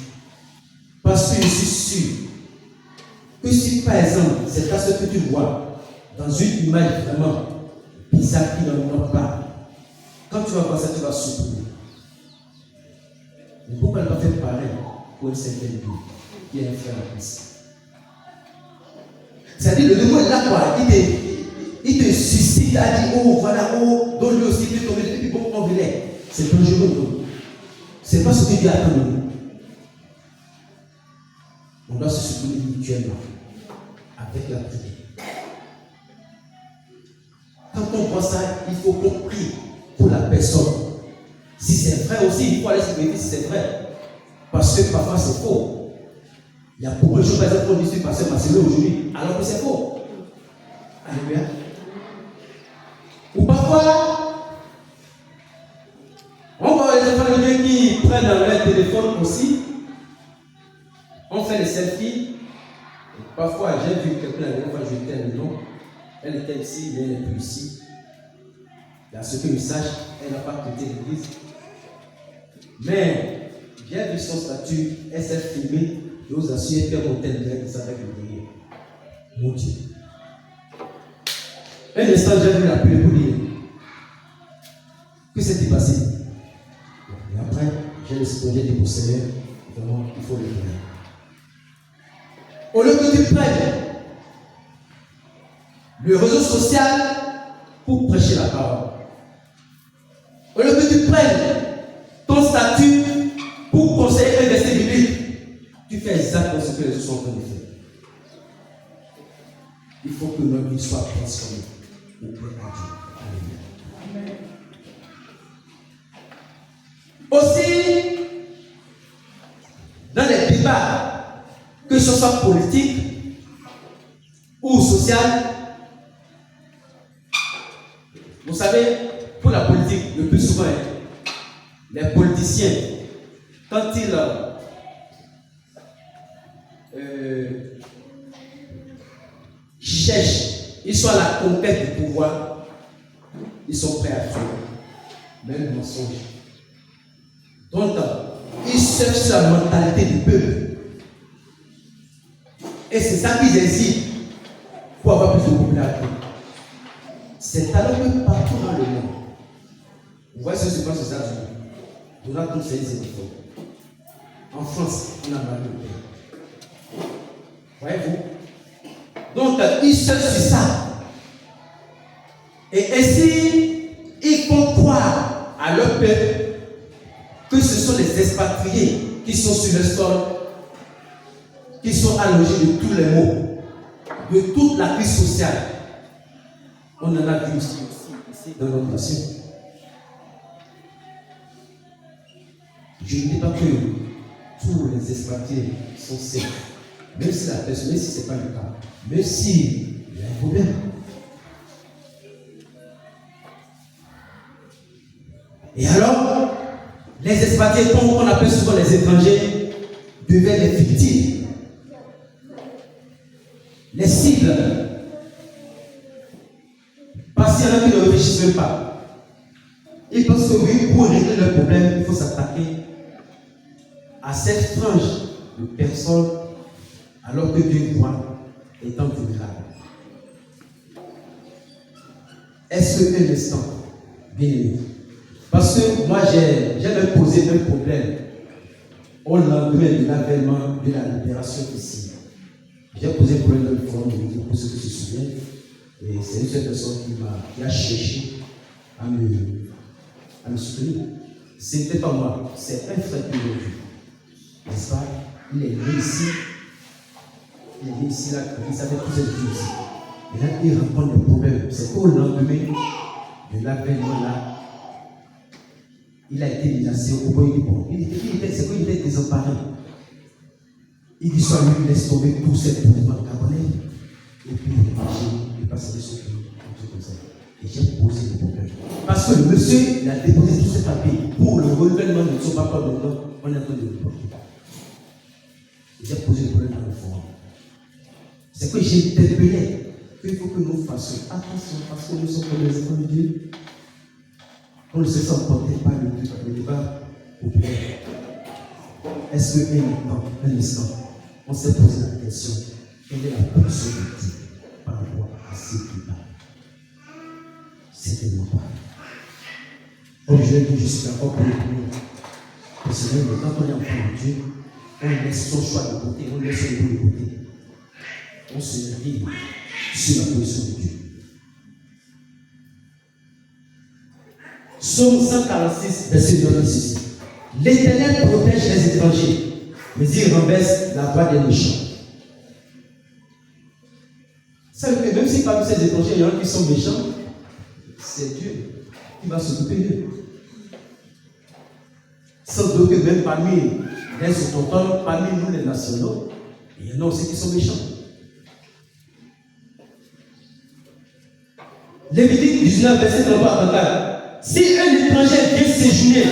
Parce que je suis sûr que si par exemple, c'est pas ce que tu vois dans une image vraiment bizarre qui n'en a pas, quand tu vas voir ça, tu vas souffrir. Mais pourquoi ne pas faire pareil pour une certaine vie qui est un frère en Christ? C'est-à-dire, le démon est là, quoi. Il te suscite à dire, oh, voilà, oh, donc lui aussi, il est tombé depuis bon, on venait. C'est dangereux, non? C'est pas ce que Dieu attend de nous. On doit se soutenir mutuellement avec la prière. Quand on voit ça, il faut qu'on prie pour la personne. Si c'est vrai aussi, il faut aller se vérifier si c'est vrai. Parce que parfois c'est faux. Il y a beaucoup de choses, par exemple, qu'on dit sur pasteur Marcelo aujourd'hui, alors que c'est faux. Alléluia. Ou parfois, on voit les enfants de Dieu qui prennent dans leur téléphone aussi. On fait les selfies. Et parfois, j'ai vu quelqu'un la dernière fois, je lui ai dit non. Elle était ici, mais elle n'est plus ici. Et à ce que je sache, elle n'a pas quitté l'église. Mais j'ai vu son statut, elle s'est filmée. Je vous assure qu'elle montait direct ça avec le délire. Mon Dieu. Un instant, j'ai vu l'appeler pour dire que s'est-il passé? Et après, j'ai dit au Seigneur, vraiment, il faut le faire. Au lieu que tu prennes le réseau social pour prêcher la parole, au lieu que tu prennes ton statut pour conseiller un verset biblique, tu fais exactement ce que les autres sont en train de faire. Il faut que notre vie soit transformée au Père à Dieu. Alléluia. Aussi, dans les débats, que ce soit politique ou social, vous savez, pour la politique, le plus souvent, les politiciens, quand ils cherchent, ils sont à la conquête du pouvoir, ils sont prêts à tuer, même mensonge. Donc, ils cherchent la mentalité du peuple. Et c'est ça qu'ils hésitent pour avoir plus de popularité. C'est alors que partout dans le monde, vous voyez ce qui se passe aux États-Unis. Donald Trump s'est dit en France, on a mal le pays. Voyez-vous? Donc, ils cherchent sur ça. Et ainsi, ils font croire à leur peuple que ce sont les expatriés qui sont sur le sol, qui sont à l'origine de tous les maux, de toute la crise sociale. On en a vu ici dans notre nation. Je ne dis pas que tous les expatriés sont sains, même si la personne, même si ce n'est pas le cas, même s'il y a un problème. Et alors, les expatriés, comme on appelle souvent les étrangers, deviennent les victimes, les cibles. Parce qu'il y en a qui ne réfléchissent même pas. Ils pensent que oui, pour régler le problème, il faut s'attaquer à cette frange de personnes alors que Dieu voit étant vulnérable. Est-ce que un instant, bien aimé, parce que moi j'ai posé un problème au lendemain de l'avènement de la libération ici. J'ai posé un problème dans le forum de l'église pour ceux qui se souviennent. Et c'est une seule personne qui a cherché à me soutenir. Ce n'était pas moi, c'est un frère qui l'a vu. N'est-ce pas? Il est né ici. Il est né ici, là, il savait tous ses vies ici. Et là, il rencontre des problèmes. C'est au lendemain de l'avènement là. Il a été menacé au point du bon. C'est qu'il était désemparé. Il dit soit lui, laisse tomber tous ces mouvements camerounais. Et puis il est marché, il est passé des choses comme ça. Et j'ai Parce que le monsieur, il a déposé tous ses papiers pour le renouvellement de son papa. Maintenant, on est en train de le porter. J'ai posé le problème dans le forum. C'est que j'ai interpellé qu'il faut que nous fassions attention parce que nous sommes comme les enfants de Dieu. On ne se sent porté par le débat populaire. Est-ce qu'un instant, on s'est posé la question, quelle est la position de Dieu par rapport à ce débat? Certainement pas. Comme je l'ai dit, je suis d'accord pour le premier. Personnellement, quand on est enfant de Dieu, on laisse son choix de côté, on laisse son goût de côté. On se lit sur la position de Dieu. Psaume 146, verset 9. L'Éternel protège les étrangers, mais il renverse la voie des méchants. Ça veut dire que même si parmi ces étrangers, il y en a qui sont méchants, c'est Dieu qui va s'occuper d'eux. Sans doute que même parmi les autochtones, parmi nous les nationaux, il y en a aussi qui sont méchants. Lévitique 19, verset 33 à 34. Si un étranger vient séjourner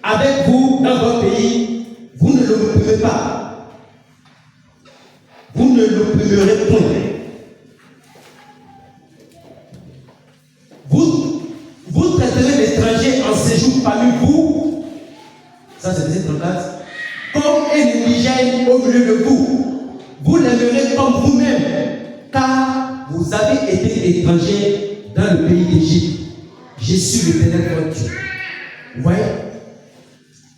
avec vous dans votre pays, vous ne l'opprimez pas. Vous ne l'opprimerez point. Vous traiterez l'étranger en séjour parmi vous, ça c'est verset 34, comme un indigène au milieu de vous. Vous l'aimerez comme vous-même, car vous avez été étranger dans le pays d'Égypte. Je suis l'Éternel votre Dieu. Vous voyez?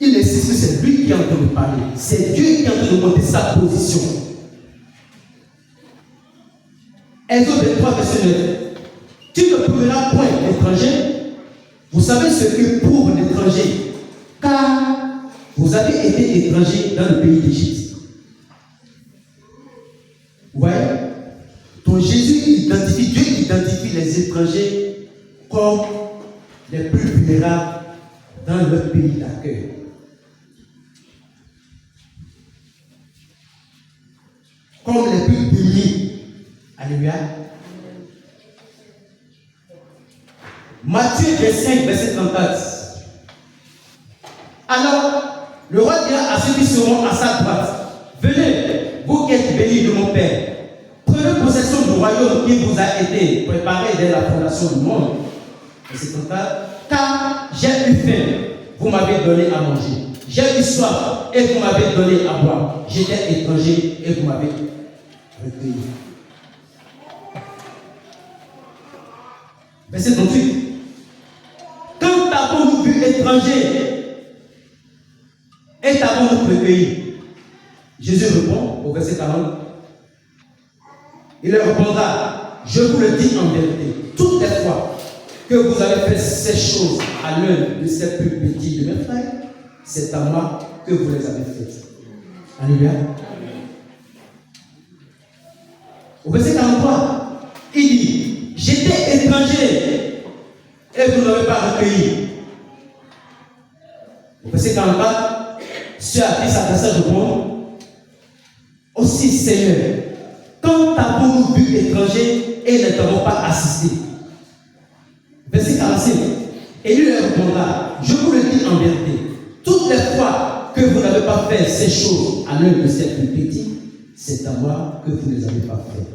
Il insiste que c'est lui qui est en train de parler. C'est Dieu qui est en train de monter sa position. Exode 23, verset 9. Tu ne prendras point l'étranger. Vous savez ce que pour l'étranger, car vous avez été étranger dans le pays d'Égypte. Vous voyez? Donc Jésus Dieu identifie les étrangers comme les plus vulnérables dans leur pays d'accueil. Comme les plus bénis. Alléluia. Matthieu 25, verset 34. Alors, le roi dira à ceux qui seront à sa droite, venez, vous qui êtes bénis de mon Père, prenez possession du royaume qui vous a été préparé dès la fondation du monde. Verset 34. Car j'ai eu faim, vous m'avez donné à manger. J'ai eu soif et vous m'avez donné à boire. J'étais étranger et vous m'avez recueilli. Verset 38. Quand t'avons-nous vu étranger et t'avons-nous recueilli? Jésus répond au verset 40. Il leur répondra, je vous le dis en vérité, toutes les fois que vous avez fait ces choses à l'un de ces plus petits de mes frères, c'est à moi que vous les avez faites. Alléluia. Au verset 43, il dit, j'étais étranger et vous ne m'avez pas recueilli. Au verset 44, ceux à qui s'adressa répondent, aussi Seigneur, quand avons-nous vu étranger et ne t'avons pas assisté? Verset 45. Et lui leur répondra, je vous le dis en vérité, toutes les fois que vous n'avez pas fait ces choses à l'un de ces plus petits, c'est à moi que vous ne les avez pas fait.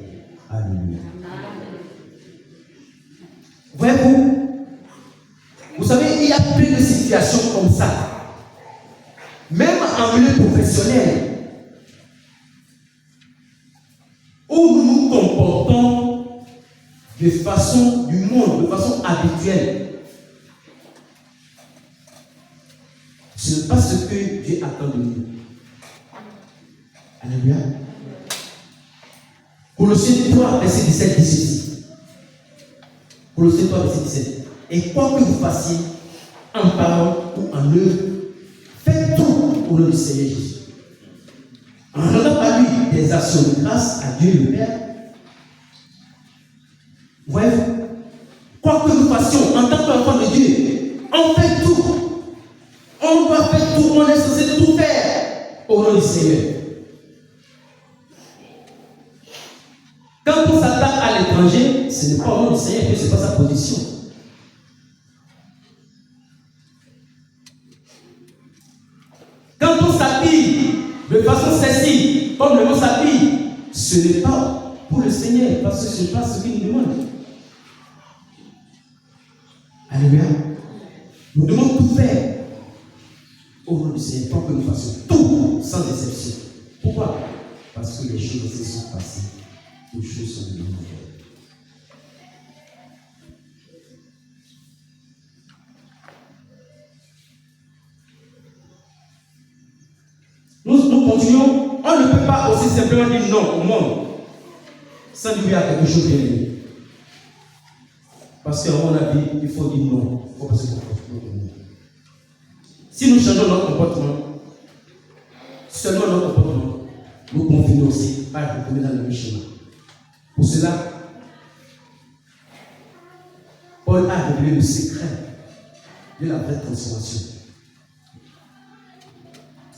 Alléluia. Voyez-vous, vous savez, il y a plein de situations comme ça. Même en milieu professionnel, où nous nous comportons de façon du monde, de façon habituelle. Ce n'est pas ce que Dieu attend de nous. Alléluia. Colossiens 3, verset 17 dit ceci. Colossiens 3, verset 17. Et quoi que vous fassiez, en parole ou en œuvre, faites tout au nom du Seigneur Jésus. En rendant par lui des actions de grâce à Dieu le Père. Voyez-vous, quoi que nous fassions en tant qu'enfant de Dieu, on fait tout. On doit faire tout, on est censé tout faire au nom du Seigneur. Quand on s'attaque à l'étranger, ce n'est pas au nom du Seigneur que ce n'est pas sa position. Quand on s'habille de façon sexy, comme le monde s'habille, ce n'est pas pour le Seigneur, parce que ce n'est pas ce qu'il nous demande. Alléluia. Nous devons tout faire au nom du Seigneur pour que nous fassions tout sans exception. Pourquoi? Parce que les choses se sont passées, les choses sont devenues nouvelles. Nous continuons. On ne peut pas aussi simplement dire non au monde sans dire oui à quelque chose de bien. Parce qu'à mon avis, il faut dire non. Il faut passer au monde. Si nous changeons notre comportement, seulement notre comportement, nous continuons aussi à retourner dans le même chemin. Pour cela, Paul a révélé le secret de la vraie transformation.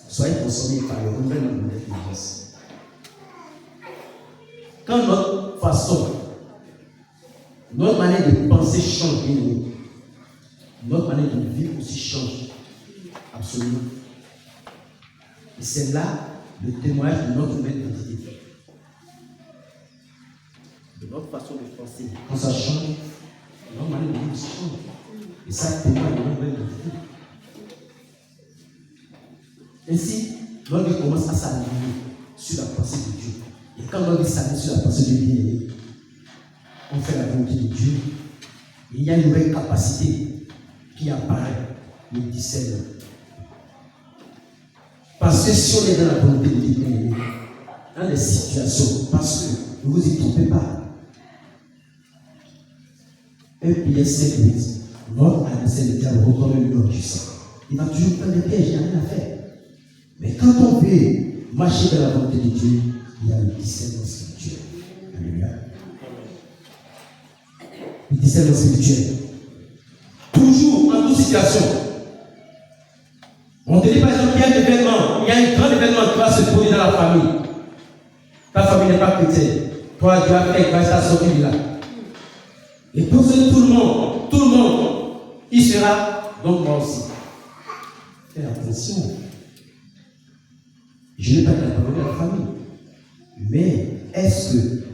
Soyez transformés par le renouvellement de notre intelligence. Quand notre façon, notre manière de penser change, notre manière de vivre aussi change. Absolument. Et c'est là le témoignage de notre nouvelle identité. De notre façon de penser. Quand ça change, notre manière de vivre aussi change. Et ça témoigne de notre nouvelle identité. Ainsi, l'homme commence à s'aligner sur la pensée de Dieu. Et quand l'homme s'aligne sur la pensée de Dieu, on fait la volonté de Dieu. Et il y a une nouvelle capacité qui apparaît, le discernement. Parce que si on est dans la volonté de Dieu, dans les situations, parce que ne vous y trompez pas. Un piège 7-8, notre adversaire le diable reconnaît le nom du sang. Il va toujours prendre des pièges, il n'y a rien à faire. Mais quand on veut marcher dans la volonté de Dieu, il y a le discernement spirituel. Alléluia. Le discernement spirituel. Toujours en toute situation. On te dit par exemple qu'il y a un événement, il y a un grand événement qui va se produire dans la famille. Ta famille n'est pas chrétienne. Toi, Dieu a fait qu'il va sortir de là. Et pour ce, tout le monde, il sera, donc moi aussi. Fais attention. Je n'ai pas parlé à la famille. Mais est-ce que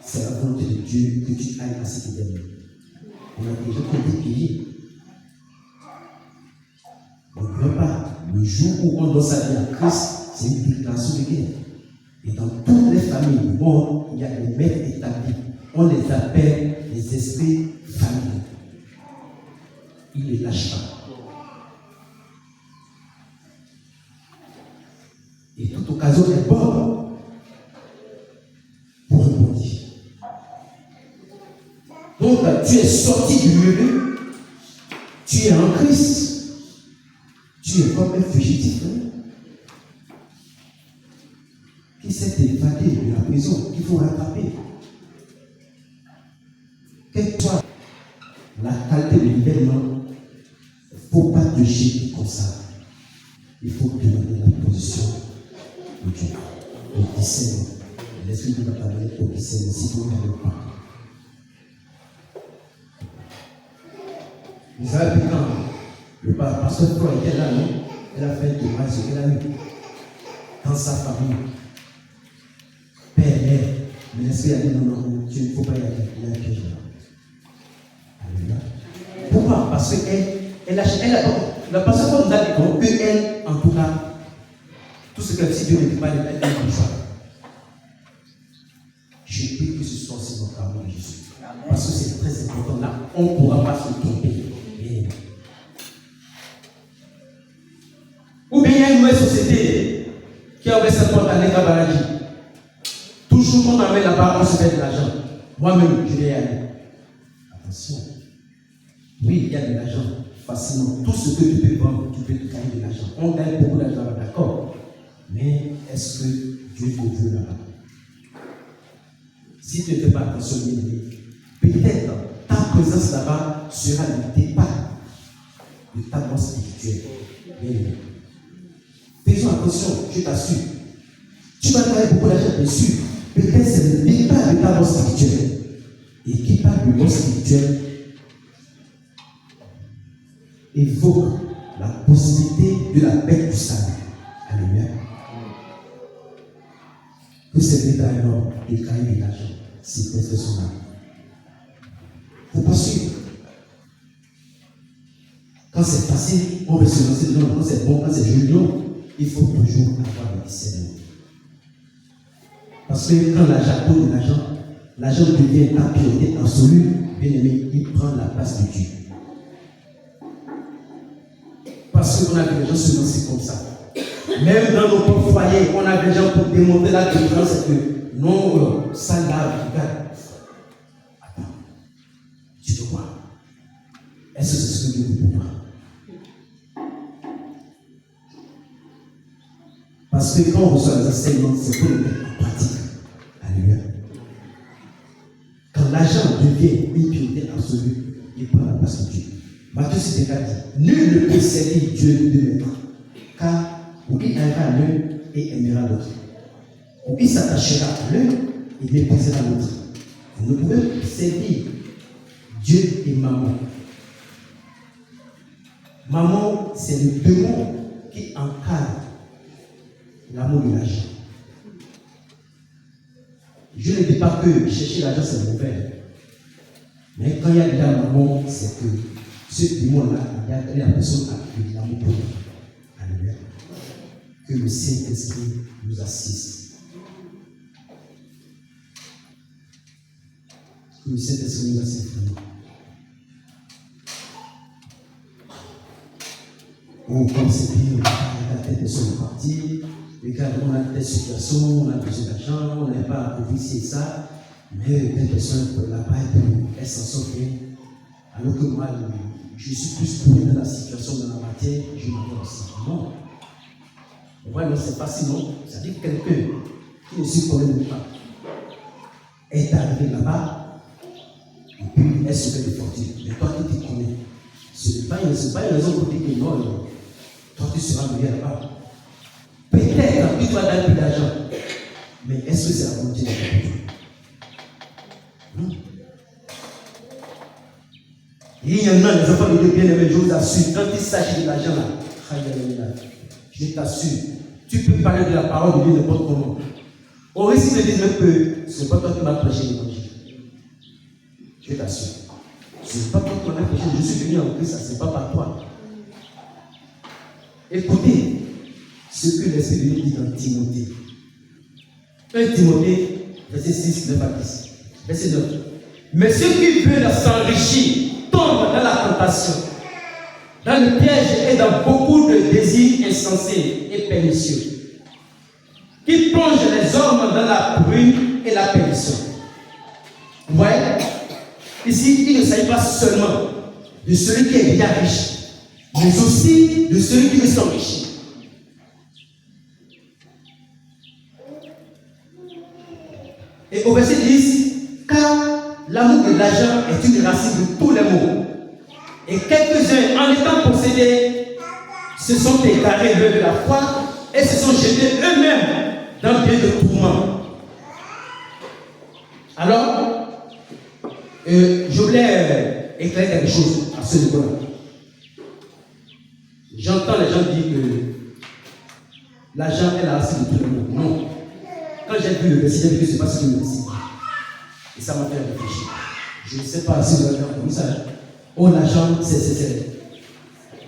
c'est la volonté de Dieu que tu ailles à cet événement? On a déjà compris. On ne peut pas. Le jour où on doit s'allier à Christ, c'est une déclaration de guerre. Et dans toutes les familles du monde, il y a des maîtres établis. On les appelle les esprits familiers. Ils ne les lâchent pas. Et toute occasion est bonne pour rebondir. Donc, tu es sorti du milieu, tu es en Christ, tu es comme un fugitif qui s'est évadé de la prison, qu'il faut rattraper. Quelle que soit la qualité de l'événement, il ne faut pas te jeter comme ça. Il faut demander la position de Dieu, au discernement. L'Esprit de va parler au discernement si vous n'avez pas. Vous savez, quand le pasteur Paul était là, non? Elle a fait un témoignage ce qu'elle a eu dans sa famille. Père, mère, mais l'Esprit a dit non, tu ne faut pas y aller. Il y a un piège là. Alléluia. Pourquoi? Parce qu'elle a la pasteur Paul nous a dit qu'elle, en tout cas, tout ce que si Dieu ne dit pas, elle est comme ça. Je prie que ce soit aussi notre amour de Jésus. Parce que c'est très important. Là, on ne pourra pas se tromper. Ou bien il y a une nouvelle société qui a ouvert sa porte à Nekabaladi. Toujours quand on amène là-bas, on se fait de l'argent. Moi-même, je vais y aller. Attention. Oui, il y a de l'argent. Facilement. Tout ce que tu peux vendre, tu peux gagner de l'argent. On gagne beaucoup d'argent, d'accord. Mais est-ce que Dieu te veut là-bas? Si tu ne fais pas attention, peut-être ta présence là-bas sera le départ de ta mort spirituelle. Faisons attention, je t'assure. Tu vas gagner beaucoup d'argent, bien sûr. Peut-être c'est le départ de ta mort spirituelle. Et qui parle de mort spirituelle évoque la possibilité de la paix du salut. que c'était un homme de Caïn et l'argent. C'était son âme. Il ne faut pas suivre. Quand c'est facile, on veut se lancer dedans. Quand c'est bon, quand c'est joli, non. Il faut toujours avoir le discernement. Parce que quand l'argent donne l'argent devient ta priorité absolue. Bien aimé, il prend la place de Dieu. Parce qu'on a des gens se lancer comme ça. Même dans nos propres foyers, on a des gens pour démontrer la différence. C'est que non, ça là, regarde. Attends, tu veux quoi? Est-ce que c'est ce que Dieu veut pour toi? Parce que quand on reçoit les enseignements, c'est pour les mettre en pratique. Alléluia. Quand l'argent devient une priorité absolue, il prend la place de Dieu. Matthieu 7,4 dit, nul ne peut servir Dieu de deux maîtres, car ou il aimera l'un et aimera l'autre, ou il s'attachera à l'un et méprisera l'autre. Vous ne pouvez servir Dieu et maman. Maman, c'est le démon qui encadre l'amour de l'argent. Je ne dis pas que chercher l'argent c'est mauvais. Mais quand il y a déjà maman, c'est que ce démon-là, il y a la personne a de l'amour pour lui. Alléluia. Que le Saint-Esprit nous assiste. Que le Saint-Esprit nous assiste vraiment. Oh, comme c'est bien, la tête personne est partie. Regarde, on a telle situation, on a besoin d'argent, on n'a pas à vicier ça. Mais telle personne là-bas, elle s'en sort bien. Alors que moi, je suis plus pourri dans la situation, dans la matière, je m'en vais aussi. Non. Vous voyez, non, c'est pas si non. C'est-à-dire que quelqu'un qui ne se connaît pas est arrivé là-bas, et puis elle se fait des fortunes. Mais toi qui te connais, ce n'est pas une raison pour dire que non, toi tu seras meilleur là-bas. Peut-être que tu vas donner plus d'argent, mais est-ce que c'est la volonté de Dieu? Non. Il y en a, les enfants de Dieu bien-aimés, je vous assure, quand il s'agit de l'argent là, je t'assure, tu peux parler de la parole de Dieu n'importe comment. Au risque de dire que ce n'est pas toi qui m'as prêché l'évangile. Je t'assure. Ce n'est pas toi qui m'as prêché, je suis venu en Christ, ce n'est pas par toi. Écoutez ce que l'Esprit de Dieu dit dans Timothée. 1 Timothée, verset 6, 9 à 10. Verset 9. Mais ceux qui veulent s'enrichir tombent dans la tentation, dans le piège et dans beaucoup de désirs insensés et pernicieux, qui plongent les hommes dans la ruine et la perdition. Vous voyez? Ici, il ne s'agit pas seulement de celui qui est bien riche, mais aussi de celui qui veut s'enrichir. Et au verset 10, car l'amour de l'argent est une racine de tous les maux. Et quelques-uns, en étant possédés, se sont égarés de la foi et se sont jetés eux-mêmes dans bien de tourments. Alors, je voulais éclairer quelque chose à ce niveau-là. J'entends les gens dire que l'argent est la racine de tous les maux. Non. Quand j'ai vu le verset, j'ai vu que ce n'est pas ce que le verset dit. Et ça m'a fait réfléchir. Je ne sais pas si vous avez entendu ça. Oh, l'argent,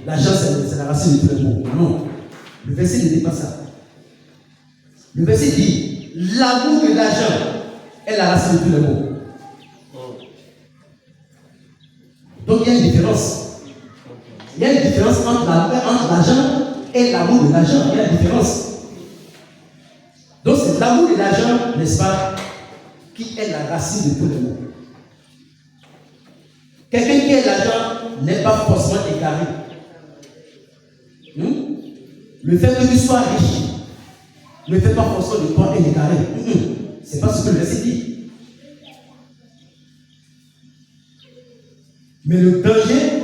l'argent, c'est la racine de tous les maux. Non. Le verset ne dit pas ça. Le verset dit l'amour de l'argent est la racine de tous les maux. Donc il y a une différence. Il y a une différence entre l'argent et l'amour de l'argent. Il y a une différence. Donc c'est l'amour de l'argent, n'est-ce pas, qui est la racine de tous les maux. Quelqu'un qui a l'argent n'est pas forcément égaré. Le fait que tu sois riche ne fait pas forcément de toi un égaré. Ce n'est pas ce que le verset dit. Mais le danger,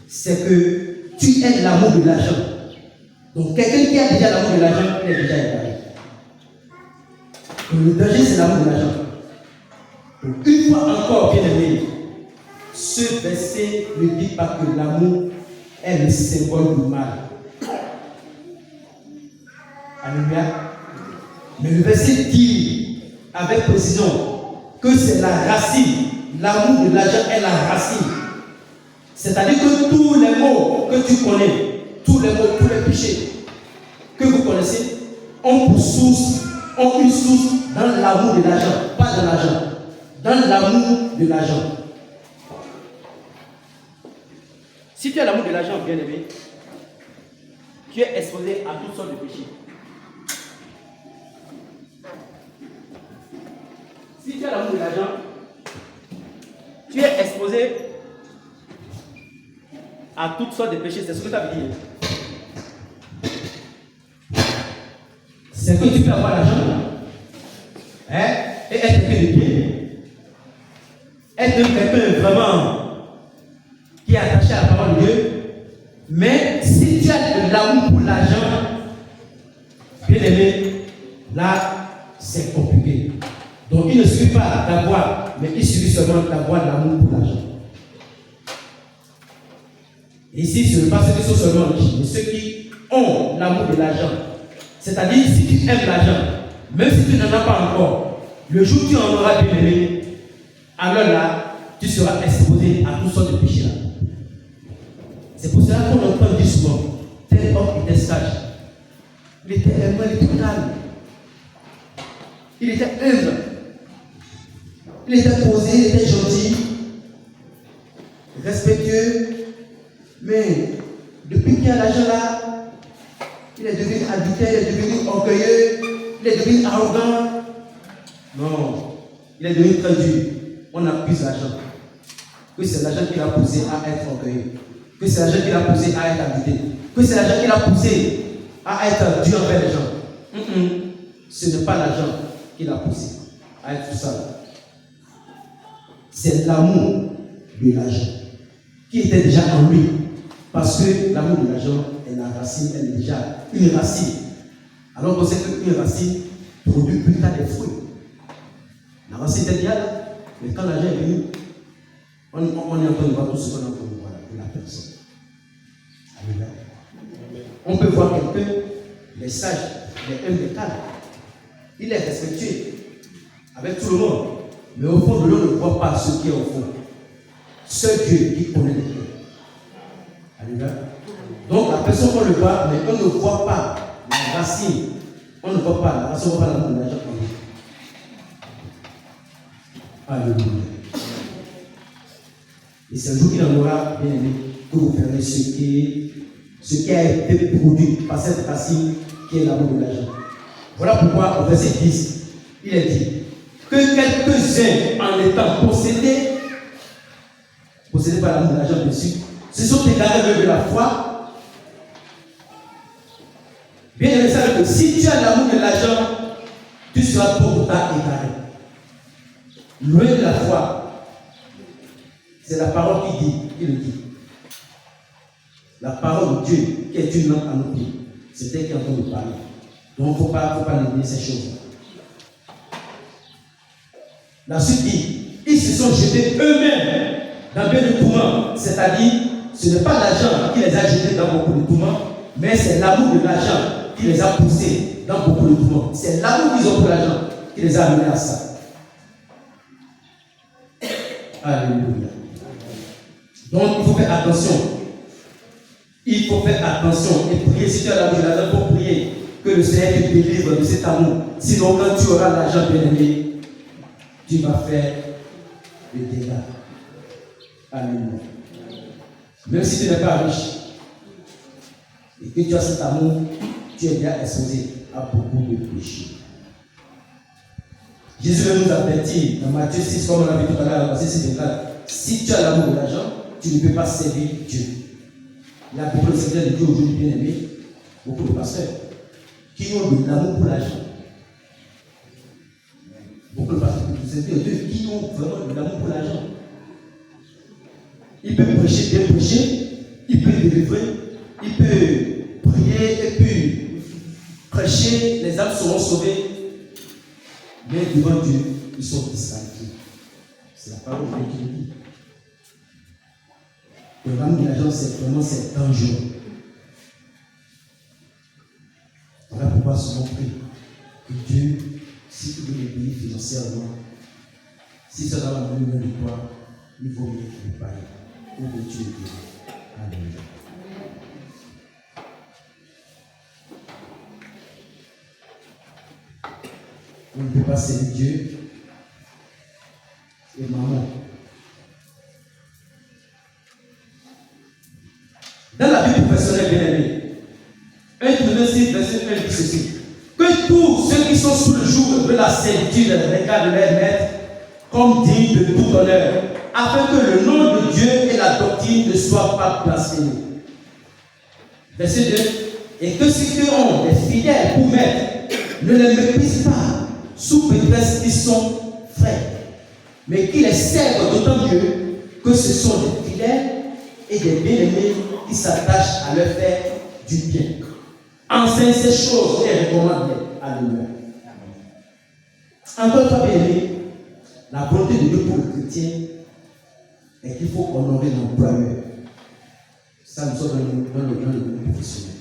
c'est que tu aies l'amour de l'argent. Donc quelqu'un qui a déjà l'amour de l'argent, il est déjà égaré. Donc le danger, c'est l'amour de l'argent. Donc une fois encore, bien aimé, ce verset ne dit pas que l'amour est le symbole du mal. Alléluia. Mais le verset dit avec précision que c'est la racine. L'amour de l'argent est la racine. C'est-à-dire que tous les mots que tu connais, tous les mots, tous les péchés que vous connaissez, ont une source dans l'amour de l'argent, pas dans l'argent, dans l'amour de l'argent. Si tu as l'amour de l'argent, bien aimé, tu es exposé à toutes sortes de péchés. Si tu as l'amour de l'argent, tu es exposé à toutes sortes de péchés. C'est ce que tu as dit. C'est que tu peux avoir l'argent et être quelqu'un de bien. Être quelqu'un vraiment qui est attaché à la parole de Dieu. Mais si tu as de l'amour pour l'argent, bien aimé, là, c'est compliqué. Donc il ne suffit pas d'avoir, mais il suffit seulement d'avoir de l'amour pour l'argent. Et ici, ce n'est pas ceux qui sont seulement riches, mais ceux qui ont l'amour de l'argent. C'est-à-dire, si tu aimes l'argent, même si tu n'en as pas encore, le jour où tu en auras, bien aimé, alors là, tu seras exposé à toutes sortes de péchés là. C'est pour cela qu'on entend dire souvent, tel homme était sage. Il était aimant, il était calme. Il était humble. Il était posé, il était gentil, respectueux. Mais depuis qu'il y a l'argent là, il est devenu adultère, il est devenu orgueilleux, il est devenu arrogant. Non, il est devenu très dur. On accuse l'argent. Que c'est l'argent qui l'a poussé à être orgueilleux. Que c'est l'argent qui l'a poussé à être adultère. Que c'est l'argent qui l'a poussé à être dur envers les gens. Ce n'est pas l'argent qui l'a poussé à être tout ça. C'est l'amour de l'argent qui était déjà en lui. Parce que l'amour de l'argent est la racine, elle est déjà une racine. Alors qu'on sait qu'une racine produit plus tard des fruits. La racine était déjà là, mais quand l'argent est venu, on est en train de voir tout ce qu'on a entendu de voir de la personne. Amen. On peut voir quelqu'un, il est sage, il est humble, il est calme. Il est respectueux avec tout le monde. Mais au fond de l'eau, on ne voit pas ce qui est au fond. Seul Dieu qui connaît les cœurs. Alléluia. Donc la personne on le voit, mais on ne voit pas la racine. On ne voit pas la racine, on ne voit pas l'amour de l'argent. Alléluia. Et c'est un jour qu'il en aura, bien aimé, que vous verrez ce qui a été produit par cette racine qui est l'amour de l'argent. Voilà pourquoi au verset 10, il est dit que quelques-uns en étant possédés par l'amour de l'argent, bien sûr, se sont égarés de la foi. Bien aimé, savez que si tu as l'amour de l'argent, tu seras tôt ou tard égaré. Loin de la foi, c'est la parole qui le dit. La parole de Dieu qui est une lampe à nos pieds. C'est elle qui est en train de parler. Donc il ne faut pas négliger ces choses. La suite dit, ils se sont jetés eux-mêmes dans bien de tourments. C'est-à-dire, ce n'est pas l'argent qui les a jetés dans beaucoup de tourments, mais c'est l'amour de l'argent qui les a poussés dans beaucoup de tourments. C'est l'amour qu'ils ont pour l'argent qui les a amenés à ça. Alléluia. Donc il faut faire attention. Il faut faire attention et prier. Si tu as l'amour de l'argent, il faut prier que le Seigneur te délivre de cet amour. Sinon, quand tu auras l'argent bien aimé, tu vas faire des dégâts. Alléluia. Même si tu n'es pas riche et que tu as cet amour, tu es bien exposé à beaucoup de péchés. Jésus veut nous avertir dans Matthieu 6, comme on l'a vu tout à l'heure, si tu as l'amour de l'argent, tu ne peux pas servir Dieu. Il y a beaucoup de serviteurs de Dieu aujourd'hui, bien aimés, beaucoup de pasteurs, qui ont de l'amour pour l'argent. Beaucoup de pasteurs de Dieu qui ont vraiment de l'amour pour l'argent. Il peut prêcher, bien prêcher, il peut délivrer, il peut prier et puis prêcher, les âmes seront sauvées. Mais devant Dieu, ils sont disqualifiés. C'est la parole de Dieu qui le dit. Le l'amour de l'argent, c'est dangereux. Voilà pourquoi souvent prie que Dieu venu loin de toi, il vaut mieux qu'il ne parle. Ou que tu le dises. Alléluia. On ne peut pas servir Dieu et maman. Dans la vie professionnelle, bien aimé, 1 Timothée 6, verset 1 dit ceci: que tous ceux qui sont sous le joug de la servitude regardent leur maître comme digne de tout honneur, afin que le nom de Dieu et la doctrine ne soient pas blasphémés. Verset 2: et que ceux qui ont des fidèles pour maître ne les méprisent pas sous prétexte qu'ils sont frères, mais qu'ils les servent d'autant mieux que ce sont des fidèles et des bien-aimés qui s'attachent à leur faire du bien. Enseigne ces choses et recommande-les. Alléluia. Encore une fois, bien-aimé, la volonté de Dieu pour le chrétien est qu'il faut honorer l'employeur. Ça, nous sommes dans le domaine professionnel.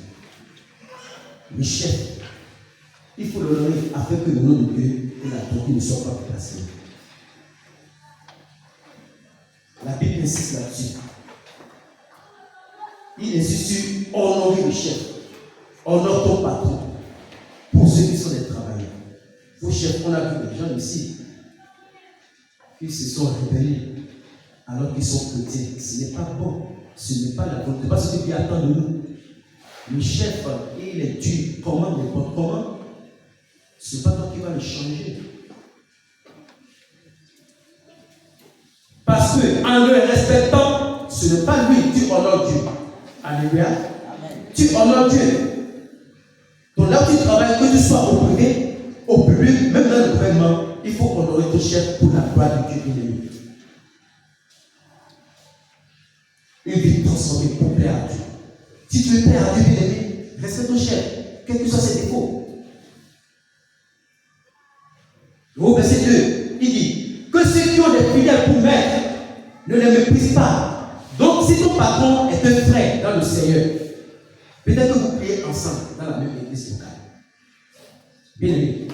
Le chef, il faut l'honorer afin que le nom de Dieu et la doctrine ne soient pas placés. La Bible insiste là-dessus. Il insiste sur honorer le chef. Honore ton patron. Pour ceux qui sont des travailleurs. Vos chefs, on a vu des gens ici qui se sont rebellés alors qu'ils sont chrétiens. Ce n'est pas bon. Ce n'est pas la volonté. Pas ce que Dieu attend de nous. Le chef, il est dur. Comment, n'importe comment. Ce n'est pas toi qui vas le changer. Parce que en le respectant, ce n'est pas lui, tu honores Dieu. Alléluia. Tu honores Dieu. Donc là où tu travailles, que tu sois au privé, au public, même dans le gouvernement, il faut honorer ton chef pour la gloire de Dieu bien-aimé. Une vie transformée pour plaire à Dieu. Si tu veux plaire à Dieu bien-aimé, respecte ton chef, quels que soient ses défauts. Au verset 2, il dit que ceux qui ont des fidèles pour maître ne les méprisent pas. Donc, si ton patron est un frère dans le Seigneur, peut-être que vous priez ensemble dans la même église locale. Bien aimé.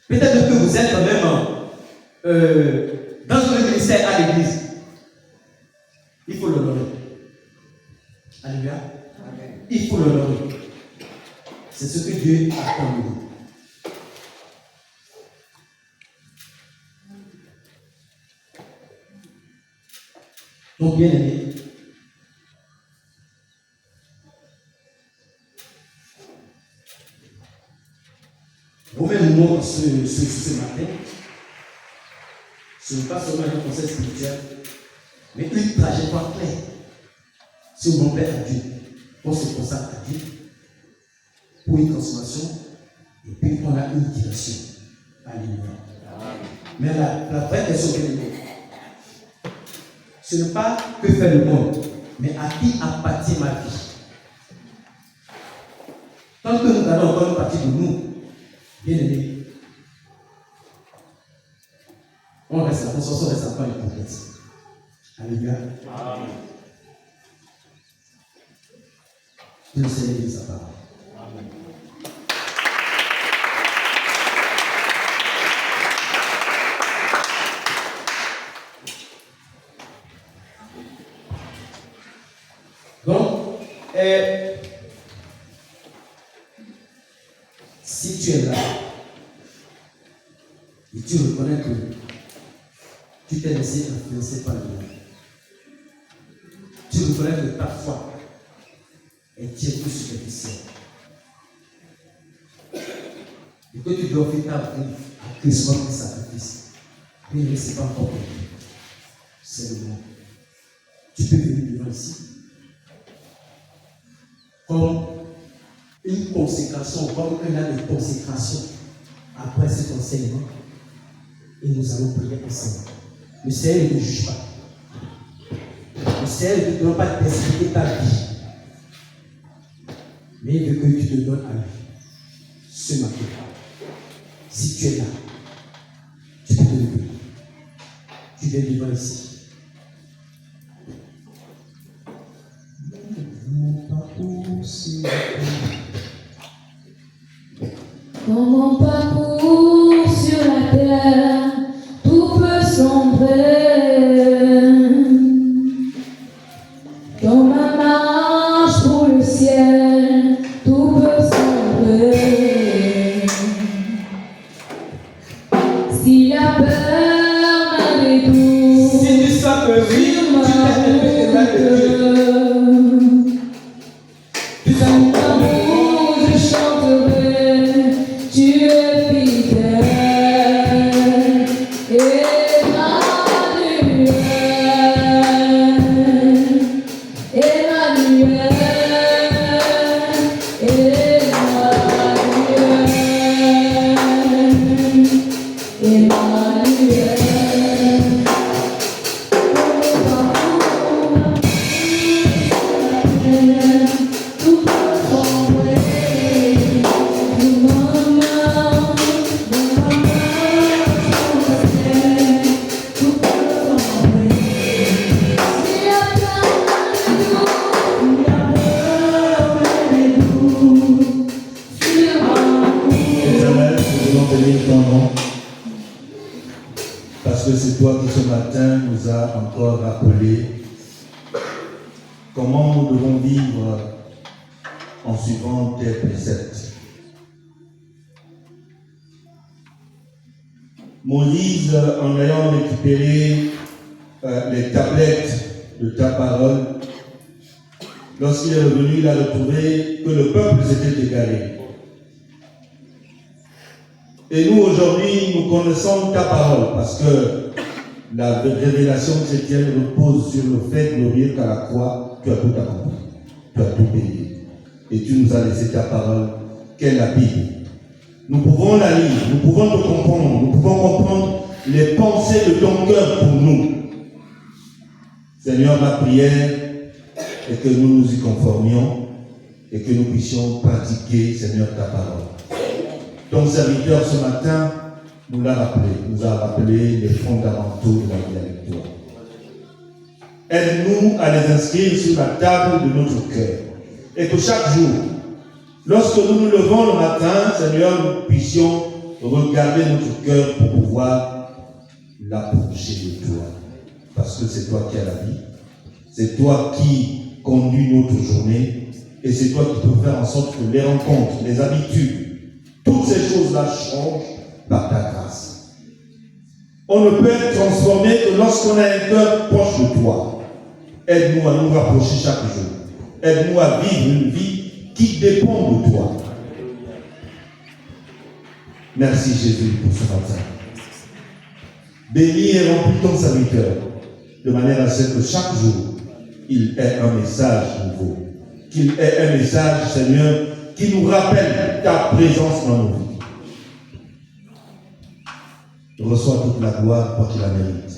Peut-être que vous êtes quand même dans un ministère à l'église. Il faut l'honorer. Alléluia. Il faut l'honorer. C'est ce que Dieu attend de nous. Donc, bien aimé, Romain nous montre ce matin, ce n'est pas seulement un conseil spirituel, mais une trajectoire claire. Si on plaît à Dieu, on se consacre à Dieu pour une transformation, et puis on a une direction. Alléluia. Mais la vraie question que ce n'est pas que fait le monde, mais à qui appartient ma vie. Tant que nous gardons encore une partie de nous, bien aimés, on reste la conscience, reste encore incomplète. Alléluia. Amen. Que le Seigneur dise sa parole. Amen. Donc, si tu es là et tu reconnais que tu t'es laissé influencer par le monde, tu reconnais que ta foi est plus superficielle et que tu dois offrir ta vie à Christ comme un sacrifice, mais ne laissez pas encore pour Dieu. C'est le moment. Tu peux venir devant ici comme une consécration, comme un acte de consécration après cet enseignement. Et nous allons prier ensemble. Le Seigneur ne te juge pas. Le Seigneur ne te donne pas d'expliquer ta vie. Mais il veut que tu te donnes à lui. Ce matin. Si tu es là, tu peux te lever. Tu viens devant ici. Dans mon parcours sur la terre, tout peut sombrer. que oui, tu t'es un peu éloigné de Dieu. Tu t'es Je chanterai, tu es fidèle, Emmanuel, Emmanuel, Emmanuel, Emmanuel. Éternel, nous voulons bénir ton nom, parce que c'est toi qui ce matin nous as encore rappelé comment nous devons vivre en suivant tes préceptes. Moïse, en ayant récupéré les tablettes de ta parole, lorsqu'il est revenu, il a retrouvé que le peuple s'était égaré. Et nous, aujourd'hui, nous connaissons ta parole parce que la révélation chrétienne repose sur le fait glorieux qu'à la croix, tu as tout accompli, tu as tout payé. Et tu nous as laissé ta parole, qu'est la Bible. Nous pouvons la lire, nous pouvons te comprendre, nous pouvons comprendre les pensées de ton cœur pour nous. Seigneur, ma prière est que nous nous y conformions et que nous puissions pratiquer, Seigneur, ta parole. Ton serviteur ce matin nous a rappelé les fondamentaux de la vie avec toi. Aide-nous à les inscrire sur la table de notre cœur. Et que chaque jour, lorsque nous nous levons le matin, Seigneur, nous puissions regarder notre cœur pour pouvoir l'approcher de toi. Parce que c'est toi qui as la vie. C'est toi qui conduis notre journée. Et c'est toi qui peux faire en sorte que les rencontres, les habitudes, toutes ces choses-là changent par ta grâce. On ne peut être transformé que lorsqu'on a un cœur proche de toi. Aide-nous à nous rapprocher chaque jour. Aide-nous à vivre une vie qui dépend de toi. Merci Jésus pour ce matin. Bénis et remplis ton serviteur de manière à ce que chaque jour, il ait un message nouveau. Qu'il ait un message, Seigneur, qui nous rappelle ta présence dans nos vies. Reçois toute la gloire, toi qui la mérites.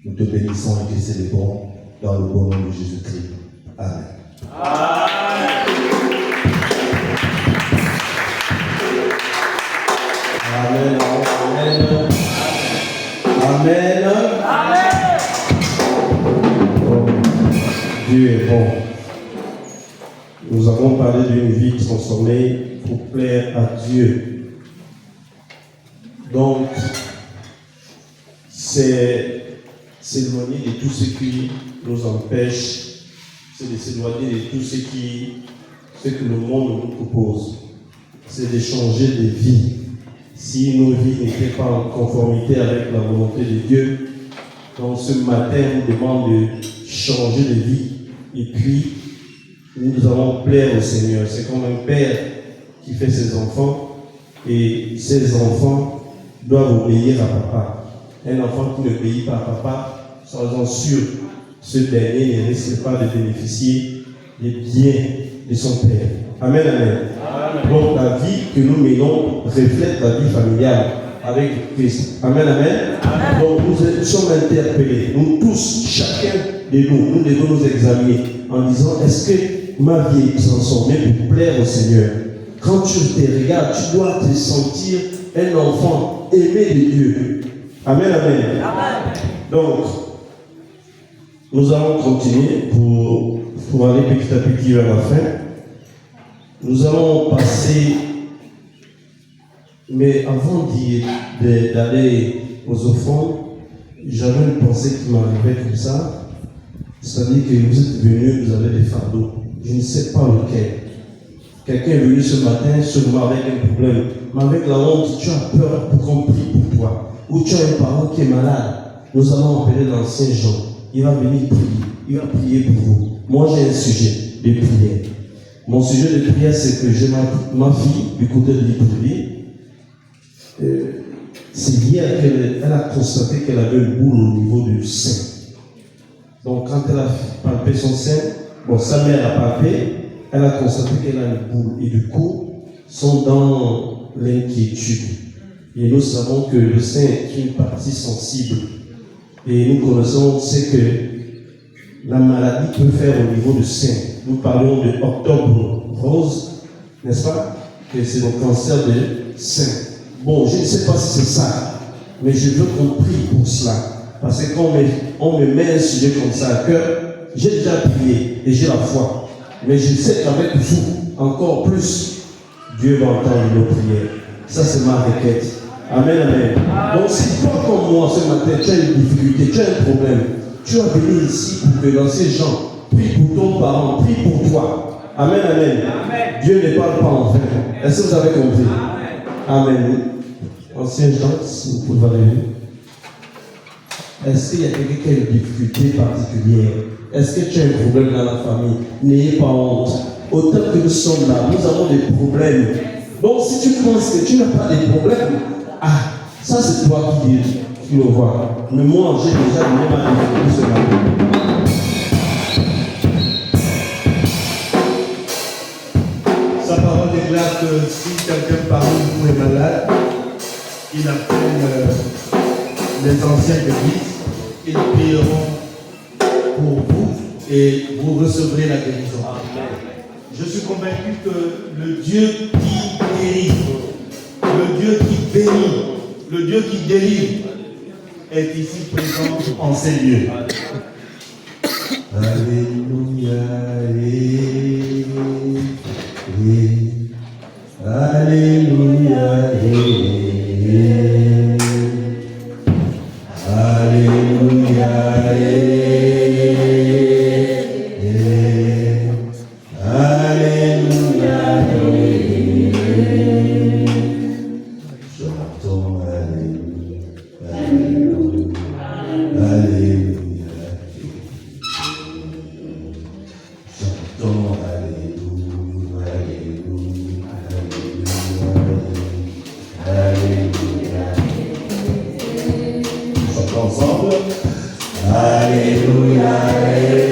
Nous te bénissons et te célébrons dans le bon nom de Jésus-Christ. Amen. Amen. Amen. Amen. Dieu est bon. Nous avons parlé d'une vie transformée pour plaire à Dieu. Donc, c'est s'éloigner de tout ce qui nous empêche, c'est de s'éloigner de tout ce que le monde nous propose. C'est de changer de vie. Si nos vies n'étaient pas en conformité avec la volonté de Dieu, donc ce matin, on nous demande de changer de vie. Et puis, nous allons plaire au Seigneur. C'est comme un père qui fait ses enfants et ses enfants doivent obéir à papa. Un enfant qui n'obéit pas à papa, soyons sûrs, ce dernier ne risque pas de bénéficier des biens de son père. Amen, amen. Donc la vie que nous menons reflète la vie familiale avec Christ. Amen, amen. Donc nous sommes interpellés, nous tous, chacun de nous devons nous examiner en disant, est-ce que ma vie est transformée pour plaire au Seigneur? Quand tu te regardes, tu dois te sentir un enfant aimé de Dieu. Amen, amen. Donc, nous allons continuer pour aller petit à petit vers la fin. Nous allons passer, mais avant d'aller aux offrandes, j'avais une pensée qui m'arrivait comme ça. C'est-à-dire que vous êtes venus, vous avez des fardeaux. Je ne sais pas lequel. Quelqu'un est venu ce matin, sûrement avec un problème. Mais avec la honte, tu as peur pour qu'on prie pour toi. Ou tu as un parent qui est malade. Nous allons appeler l'ancien Jean. il va venir prier. Il va prier pour vous. Moi, j'ai un sujet de prière. Mon sujet de prière, c'est que j'ai ma fille du côté de l'hypothèse. C'est hier qu'elle a constaté qu'elle avait une boule au niveau du sein. Donc, quand elle a palpé son sein, sa mère a palpé, elle a constaté qu'elle a une boule. Et du coup, sont dans l'inquiétude. Et nous savons que le sein est une partie sensible. Et nous connaissons ce que la maladie peut faire au niveau du sein. Nous parlons de octobre rose, n'est-ce pas? Que c'est le cancer de sein. Bon, je ne sais pas si c'est ça, mais je veux qu'on prie pour cela. Parce que quand on me met un sujet comme ça à cœur, j'ai déjà prié et j'ai la foi. Mais je sais qu'avec vous, encore plus, Dieu va entendre nos prières. Ça, c'est ma requête. Amen, amen. Donc, si toi, comme moi, ce matin, tu as une difficulté, tu as un problème, tu vas venir ici pour que dans ces gens prie pour ton parent, prie pour toi. Amen, amen. Dieu ne parle pas en vain. Est-ce que vous avez compris? Amen. Ancien Jean, si vous pouvez arriver. Est-ce qu'il y a quelqu'un qui a une difficulté particulière? Est-ce que tu as un problème dans la famille? N'ayez pas honte. Autant que nous sommes là, nous avons des problèmes. Donc si tu penses que tu n'as pas de problème, ça c'est toi qui le vois. Mais moi, j'ai déjà donné ma difficulté ce matin. Sa parole déclare que si quelqu'un parmi vous est malade, il appelle les anciens d'église, ils prieront pour vous et vous recevrez la guérison. Je suis convaincu que le Dieu qui guérit, le Dieu qui bénit, le Dieu qui délivre est ici présent en ces lieux. Alléluia. Alléluia. Alléluia. Ensemble. Alléluia.